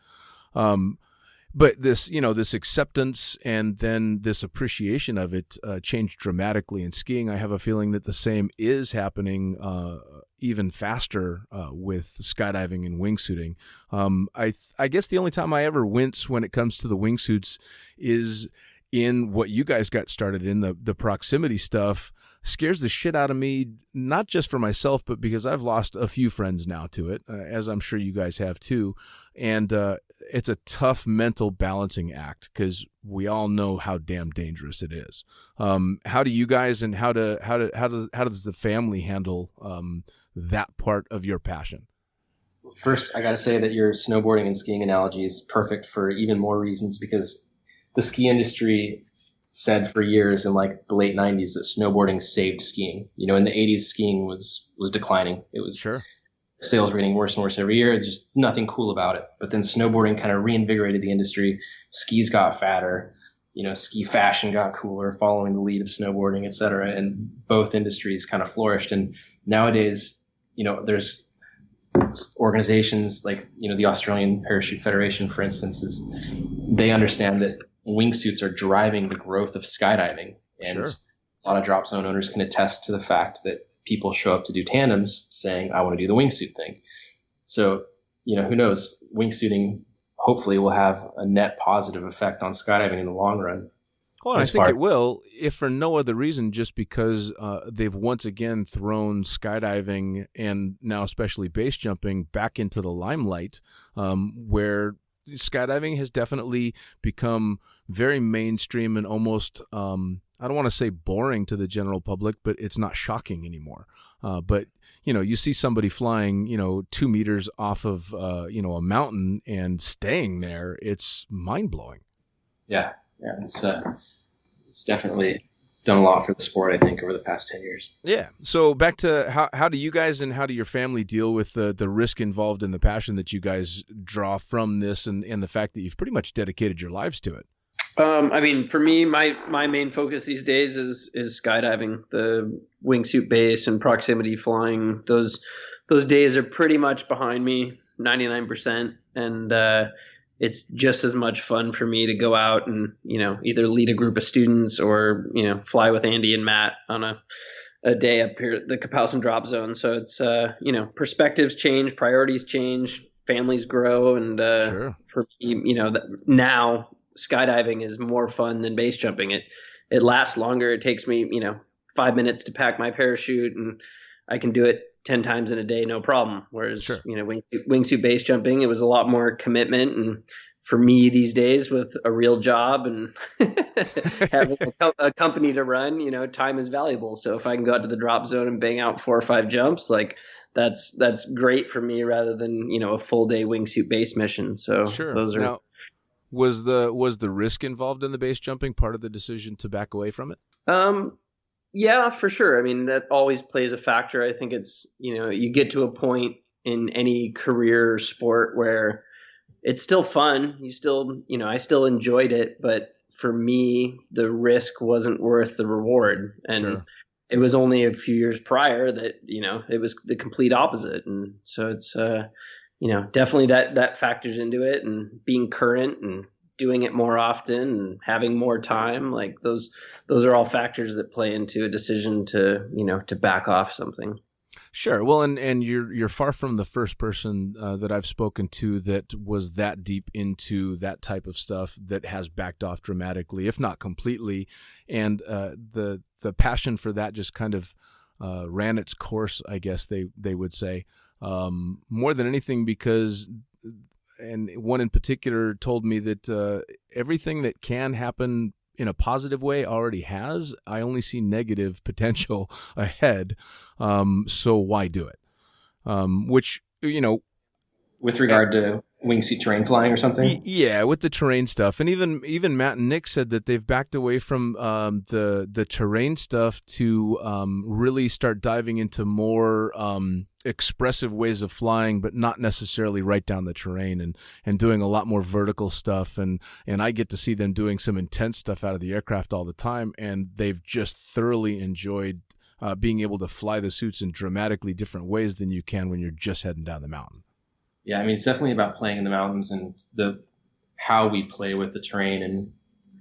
But this acceptance and then this appreciation of it changed dramatically in skiing. I have a feeling that the same is happening even faster with skydiving and wingsuiting. I guess the only time I ever wince when it comes to the wingsuits is in what you guys got started in, the proximity stuff. Scares the shit out of me, not just for myself, but because I've lost a few friends now to it, as I'm sure you guys have too. And it's a tough mental balancing act because we all know how damn dangerous it is. How do you guys and how does the family handle that part of your passion? First, I got to say that your snowboarding and skiing analogy is perfect for even more reasons, because the ski industry said for years in the late 90s that snowboarding saved skiing. In the 80s, skiing was declining. It was sales rating worse and worse every year. It's just nothing cool about it. But then snowboarding kind of reinvigorated the industry. Skis got fatter. Ski fashion got cooler, following the lead of snowboarding, et cetera. And both industries kind of flourished. And nowadays, there's organizations like, the Australian Parachute Federation, for instance, they understand that wingsuits are driving the growth of skydiving. And Sure. a lot of drop zone owners can attest to the fact that people show up to do tandems saying, I want to do the wingsuit thing. So, who knows? Wingsuiting hopefully will have a net positive effect on skydiving in the long run. Well, I think it will, if for no other reason, just because they've once again thrown skydiving and now especially base jumping back into the limelight, where skydiving has definitely become very mainstream and almost, I don't want to say boring to the general public, but it's not shocking anymore. But you see somebody flying, 2 meters off of, a mountain and staying there. It's mind blowing. Yeah, it's definitely done a lot for the sport, I think, over the past 10 years. Yeah. So back to how do you guys and how do your family deal with the risk involved and the passion that you guys draw from this and the fact that you've pretty much dedicated your lives to it? For me, my main focus these days is skydiving. The wingsuit base and proximity flying, those days are pretty much behind me, 99%. And it's just as much fun for me to go out and, either lead a group of students or, fly with Andy and Matt on a day up here at the Kapowsin drop zone. So it's, perspectives change, priorities change, families grow. And Sure. For me, now skydiving is more fun than base jumping. It lasts longer. It takes me, 5 minutes to pack my parachute, and I can do it 10 times in a day, no problem. Whereas, Sure. Wingsuit base jumping, it was a lot more commitment. And for me these days with a real job and having a company to run, time is valuable. So if I can go out to the drop zone and bang out 4 or 5 jumps, like that's great for me rather than, a full day wingsuit base mission. So Sure. those are. Now, was the risk involved in the base jumping part of the decision to back away from it? Yeah, for sure. I mean, that always plays a factor. I think it's, you get to a point in any career or sport where it's still fun. You still, I still enjoyed it, but for me, the risk wasn't worth the reward. And Sure. It was only a few years prior that, it was the complete opposite. And so it's, definitely that factors into it, and being current and doing it more often and having more time, like those are all factors that play into a decision to, to back off something. Sure. Well, and you're far from the first person that I've spoken to that was that deep into that type of stuff that has backed off dramatically, if not completely. And the passion for that just kind of ran its course, I guess they would say, more than anything because. And one in particular told me that everything that can happen in a positive way already has. I only see negative potential ahead. So why do it? Which, With regard to wingsuit terrain flying or something? Yeah, with the terrain stuff. And even Matt and Nick said that they've backed away from the terrain stuff to really start diving into more expressive ways of flying, but not necessarily right down the terrain, and doing a lot more vertical stuff. And I get to see them doing some intense stuff out of the aircraft all the time, and they've just thoroughly enjoyed being able to fly the suits in dramatically different ways than you can when you're just heading down the mountain. Yeah, I mean, it's definitely about playing in the mountains, and how we play with the terrain and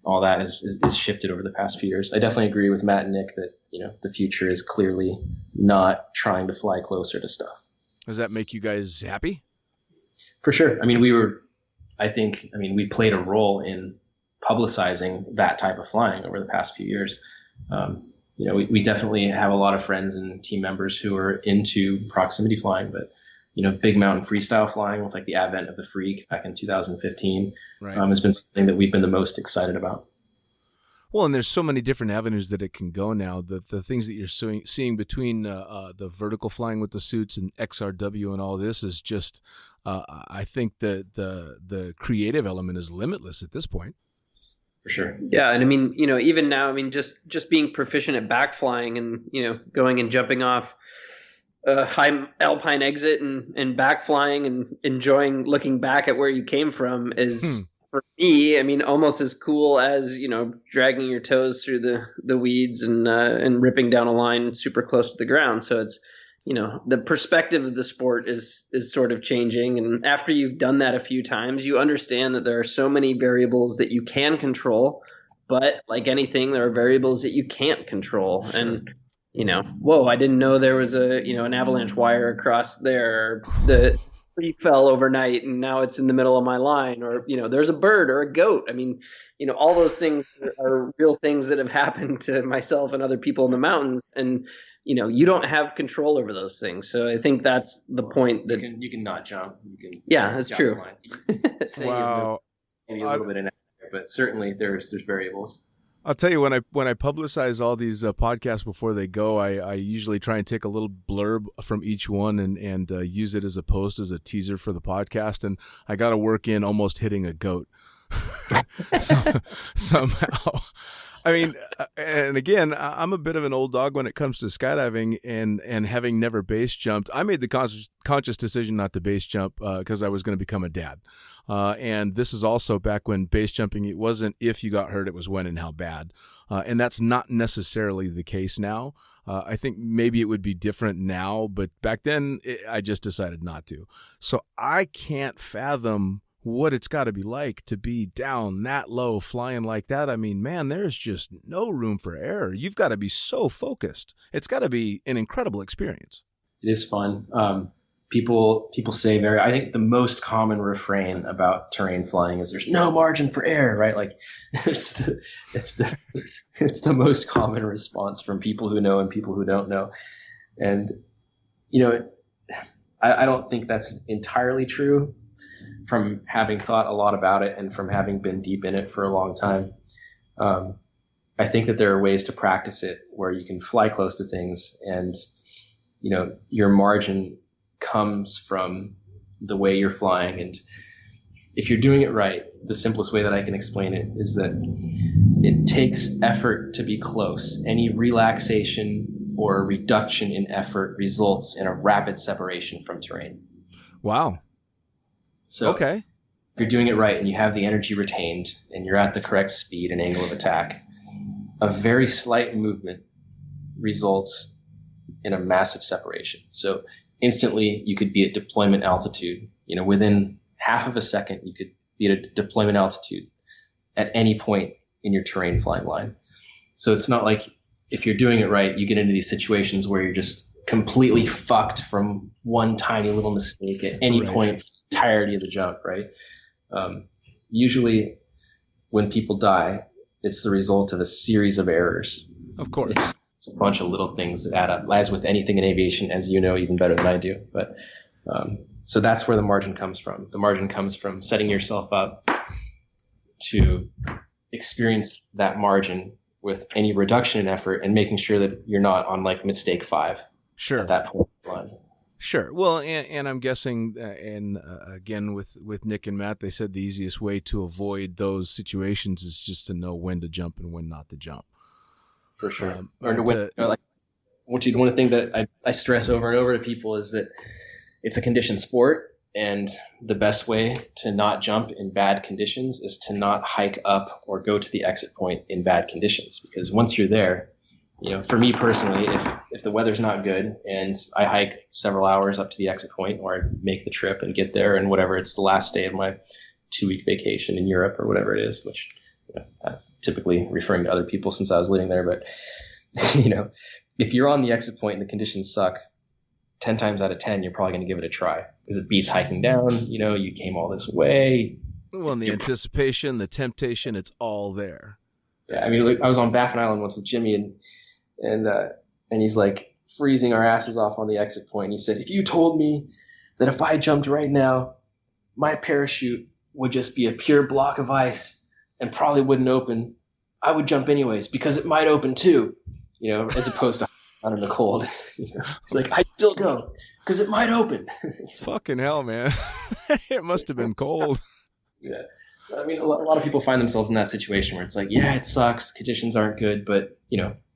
all that is shifted over the past few years. I definitely agree with Matt and Nick that, the future is clearly not trying to fly closer to stuff. Does that make you guys happy? For sure. I mean, we played a role in publicizing that type of flying over the past few years. We definitely have a lot of friends and team members who are into proximity flying, but big mountain freestyle flying with like the advent of the Freak back in 2015 Right. Has been something that we've been the most excited about. Well, and there's so many different avenues that it can go now. The things that you're seeing between the vertical flying with the suits and XRW and all this is just, I think the creative element is limitless at this point. For sure. Yeah, and I mean, even now, I mean, just being proficient at back flying and going and jumping off a high alpine exit and back flying and enjoying looking back at where you came from is for me, I mean, almost as cool as dragging your toes through the weeds and ripping down a line super close to the ground. So the perspective of the sport is sort of changing. And after you've done that a few times, you understand that there are so many variables that you can control, but like anything, there are variables that you can't control. Sure. And, whoa, I didn't know there was an avalanche wire across there. The tree fell overnight and now it's in the middle of my line, or, there's a bird or a goat. I mean, all those things are real things that have happened to myself and other people in the mountains. And, you don't have control over those things. So I think that's the point that you can not jump. You can that's true. Wow. Maybe a little bit inaccurate, but certainly there's variables. I'll tell you, when I publicize all these podcasts before they go, I usually try and take a little blurb from each one and use it as a post, as a teaser for the podcast. And I got to work in almost hitting a goat somehow. I mean, and again, I'm a bit of an old dog when it comes to skydiving, and having never base jumped, I made the conscious decision not to base jump because I was going to become a dad. And this is also back when base jumping, it wasn't if you got hurt, it was when and how bad. And that's not necessarily the case now. I think maybe it would be different now, but back then I just decided not to. So I can't fathom what it's got to be like to be down that low flying like that. I mean, man, there's just no room for error. You've got to be so focused. It's got to be an incredible experience. It is fun. People say I think the most common refrain about terrain flying is there's no margin for error, right? Like it's the most common response from people who know and people who don't know. And, I don't think that's entirely true, from having thought a lot about it and from having been deep in it for a long time. I think that there are ways to practice it where you can fly close to things and, your margin comes from the way you're flying. And if you're doing it right, the simplest way that I can explain it is that it takes effort to be close. Any relaxation or reduction in effort results in a rapid separation from terrain. Wow. So okay. If you're doing it right and you have the energy retained and you're at the correct speed and angle of attack, a very slight movement results in a massive separation. So instantly you could be at deployment altitude. Within half of a second, you could be at a deployment altitude at any point in your terrain flying line. So it's not like if you're doing it right, you get into these situations where you're just completely fucked from one tiny little mistake at any point for the entirety of the jump, right? Usually when people die, it's the result of a series of errors. Of course. It's a bunch of little things that add up, as with anything in aviation, as you know even better than I do. But so that's where the margin comes from. The margin comes from setting yourself up to experience that margin with any reduction in effort and making sure that you're not on like mistake 5 at that point in the line. Sure. Well, and I'm guessing, again, with Nick and Matt, they said the easiest way to avoid those situations is just to know when to jump and when not to jump. For sure. One thing that I stress over and over to people is that it's a conditioned sport, and the best way to not jump in bad conditions is to not hike up or go to the exit point in bad conditions. Because once you're there, for me personally, if the weather's not good and I hike several hours up to the exit point, or I make the trip and get there, and whatever, it's the last day of my 2-week vacation in Europe or whatever it is, which that's typically referring to other people since I was living there. But, if you're on the exit point and the conditions suck, 10 times out of 10, you're probably going to give it a try because it beats hiking down. You came all this way. Well, and the anticipation, the temptation, it's all there. Yeah. I mean, I was on Baffin Island once with Jimmy and he's like freezing our asses off on the exit point. And he said, if you told me that if I jumped right now, my parachute would just be a pure block of ice and probably wouldn't open, I would jump anyways because it might open too, as opposed to out in the cold. It's like, I'd still go because it might open. Fucking hell, man. It must have been cold. Yeah. So, I mean, a lot of people find themselves in that situation where it's like, yeah, it sucks. Conditions aren't good, but,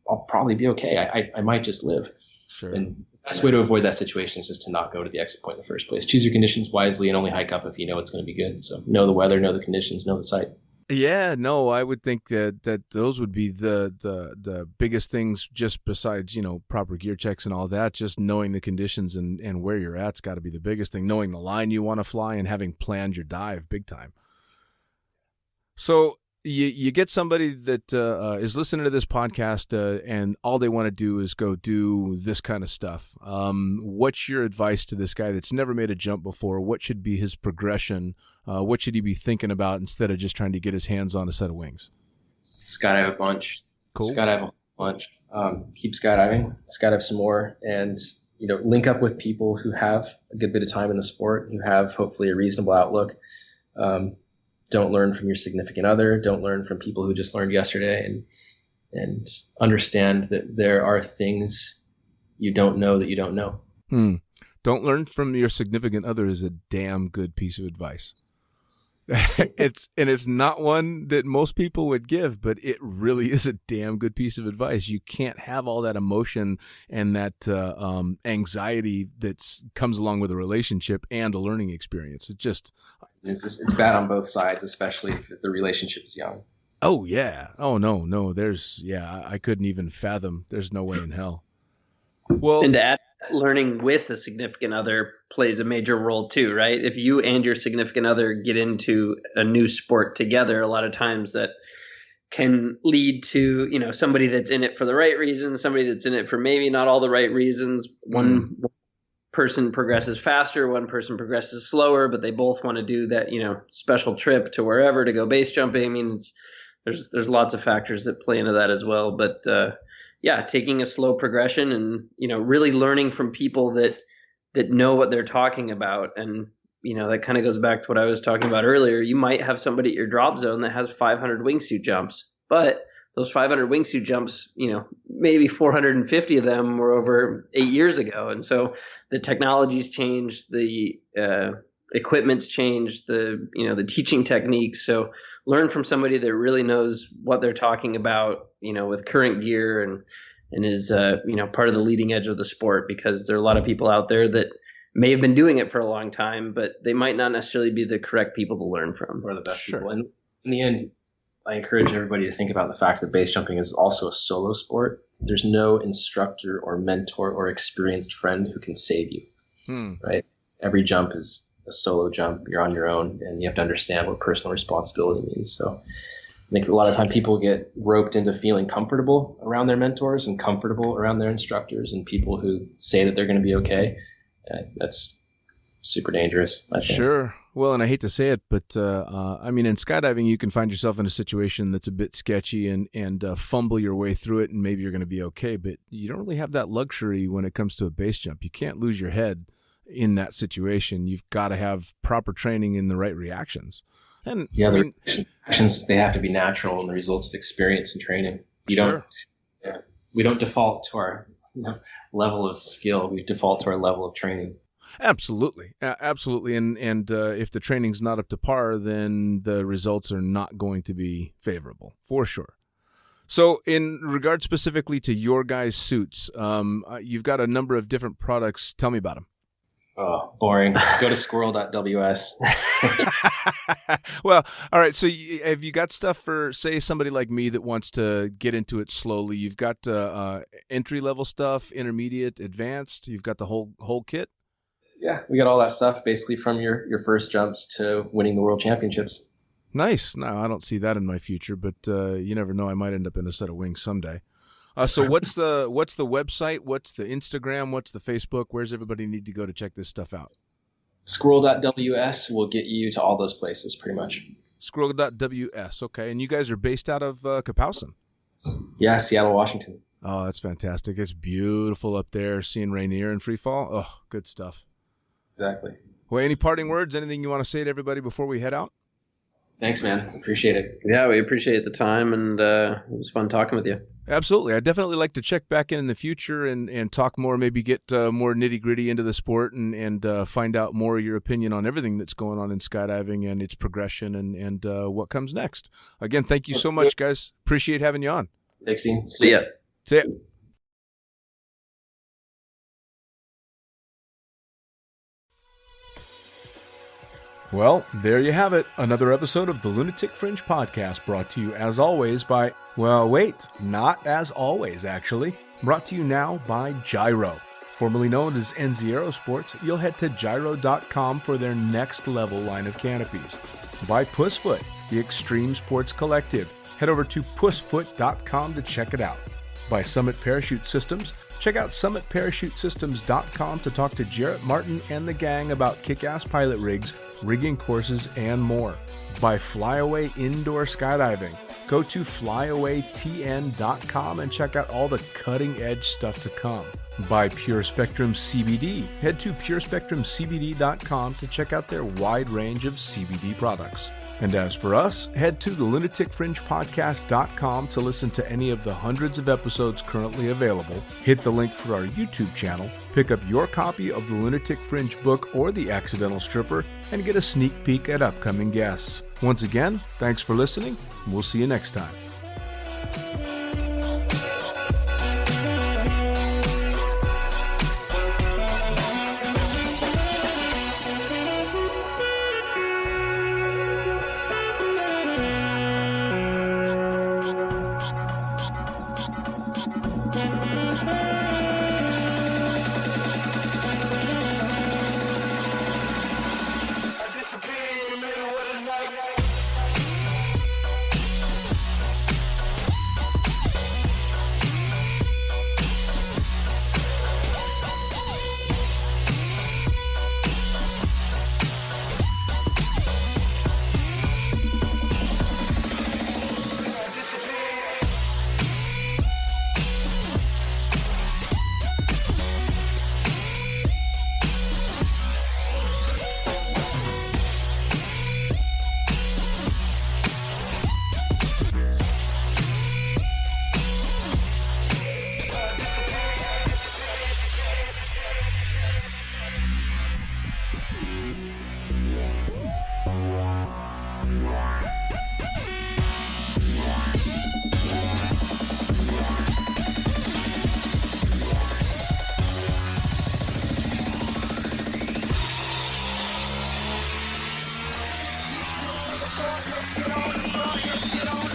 I'll probably be okay. I might just live. Sure. And the best way to avoid that situation is just to not go to the exit point in the first place. Choose your conditions wisely and only hike up if you know it's going to be good. So know the weather, know the conditions, know the site. Yeah, no, I would think that those would be the biggest things, just besides, proper gear checks and all that. Just knowing the conditions and where you're at's got to be the biggest thing. Knowing the line you want to fly and having planned your dive big time. So you get somebody that is listening to this podcast and all they want to do is go do this kind of stuff. What's your advice to this guy that's never made a jump before? What should be his progression? What should he be thinking about instead of just trying to get his hands on a set of wings? Skydive a bunch. Cool. Skydive a bunch. Keep skydiving. Skydive some more, and link up with people who have a good bit of time in the sport, who have hopefully a reasonable outlook. Don't learn from your significant other. Don't learn from people who just learned yesterday, and understand that there are things you don't know that you don't know. Don't learn from your significant other is a damn good piece of advice. It's not one that most people would give, but it really is a damn good piece of advice. You can't have all that emotion and that anxiety that comes along with a relationship and a learning experience. It's bad on both sides, especially if the relationship is young. Oh yeah. Oh no. I couldn't even fathom. There's no way in hell. Well, and to add, learning with a significant other plays a major role too, right? If you and your significant other get into a new sport together, a lot of times that can lead to, somebody that's in it for the right reasons, somebody that's in it for maybe not all the right reasons. One person progresses faster, one person progresses slower, but they both want to do that, special trip to wherever to go base jumping. I mean, there's lots of factors that play into that as well. But taking a slow progression and, really learning from people that know what they're talking about. And, that kind of goes back to what I was talking about earlier. You might have somebody at your drop zone that has 500 wingsuit jumps, but those 500 wingsuit jumps, maybe 450 of them were over 8 years ago. And so the technology's changed, the equipment's changed, the teaching techniques. So learn from somebody that really knows what they're talking about, with current gear and is, part of the leading edge of the sport, because there are a lot of people out there that may have been doing it for a long time, but they might not necessarily be the correct people to learn from. Or the best people. And in the end, I encourage everybody to think about the fact that base jumping is also a solo sport. There's no instructor or mentor or experienced friend who can save you, right? Every jump is a solo jump. You're on your own, and you have to understand what personal responsibility means. So I think a lot of time people get roped into feeling comfortable around their mentors and comfortable around their instructors and people who say that they're going to be okay. That's super dangerous, I think. Sure. Well, and I hate to say it, but in skydiving, you can find yourself in a situation that's a bit sketchy and fumble your way through it, and maybe you're going to be okay. But you don't really have that luxury when it comes to a base jump. You can't lose your head in that situation. You've got to have proper training in the right reactions. And the reactions, they have to be natural and the results of experience and training. We don't default to our level of skill. We default to our level of training. Absolutely. Absolutely. And if the training's not up to par, then the results are not going to be favorable, for sure. So in regard specifically to your guys' suits, you've got a number of different products. Tell me about them. Oh, boring. Go to squirrel.ws. Well, all right. So have you got stuff for, say, somebody like me that wants to get into it slowly? You've got entry-level stuff, intermediate, advanced. You've got the whole kit? Yeah, we got all that stuff basically from your first jumps to winning the world championships. Nice. No, I don't see that in my future, but you never know. I might end up in a set of wings someday. So what's the website? What's the Instagram? What's the Facebook? Where's everybody need to go to check this stuff out? Squirrel.ws will get you to all those places pretty much. Squirrel.ws. Okay. And you guys are based out of Kapowsin? Yeah, Seattle, Washington. Oh, that's fantastic. It's beautiful up there, seeing Rainier and Freefall. Oh, good stuff. Exactly. Well, any parting words? Anything you want to say to everybody before we head out? Thanks, man. Appreciate it. Yeah, we appreciate the time, and it was fun talking with you. Absolutely. I'd definitely like to check back in the future and talk more, maybe get more nitty-gritty into the sport and find out more of your opinion on everything that's going on in skydiving and its progression and what comes next. Again, thank you so much, guys. Appreciate having you on. Thanks, Dean. See ya. See ya. Well, there you have it. Another episode of the Lunatic Fringe podcast brought to you as always by, well, wait, not as always, actually. Brought to you now by Gyro. Formerly known as NZ Aerosports, you'll head to gyro.com for their next level line of canopies. By Pussfoot, the Extreme Sports Collective. Head over to pussfoot.com to check it out. By Summit Parachute Systems, check out summitparachutesystems.com to talk to Jarrett Martin and the gang about kick-ass pilot rigs, rigging courses, and more. By Flyaway Indoor Skydiving, go to flyawaytn.com and check out all the cutting-edge stuff to come. By Pure Spectrum CBD, head to purespectrumcbd.com to check out their wide range of CBD products. And as for us, head to the lunaticfringepodcast.com to listen to any of the hundreds of episodes currently available, hit the link for our YouTube channel, pick up your copy of the Lunatic Fringe book or The Accidental Stripper, and get a sneak peek at upcoming guests. Once again, thanks for listening, and we'll see you next time. Get on the fire, get on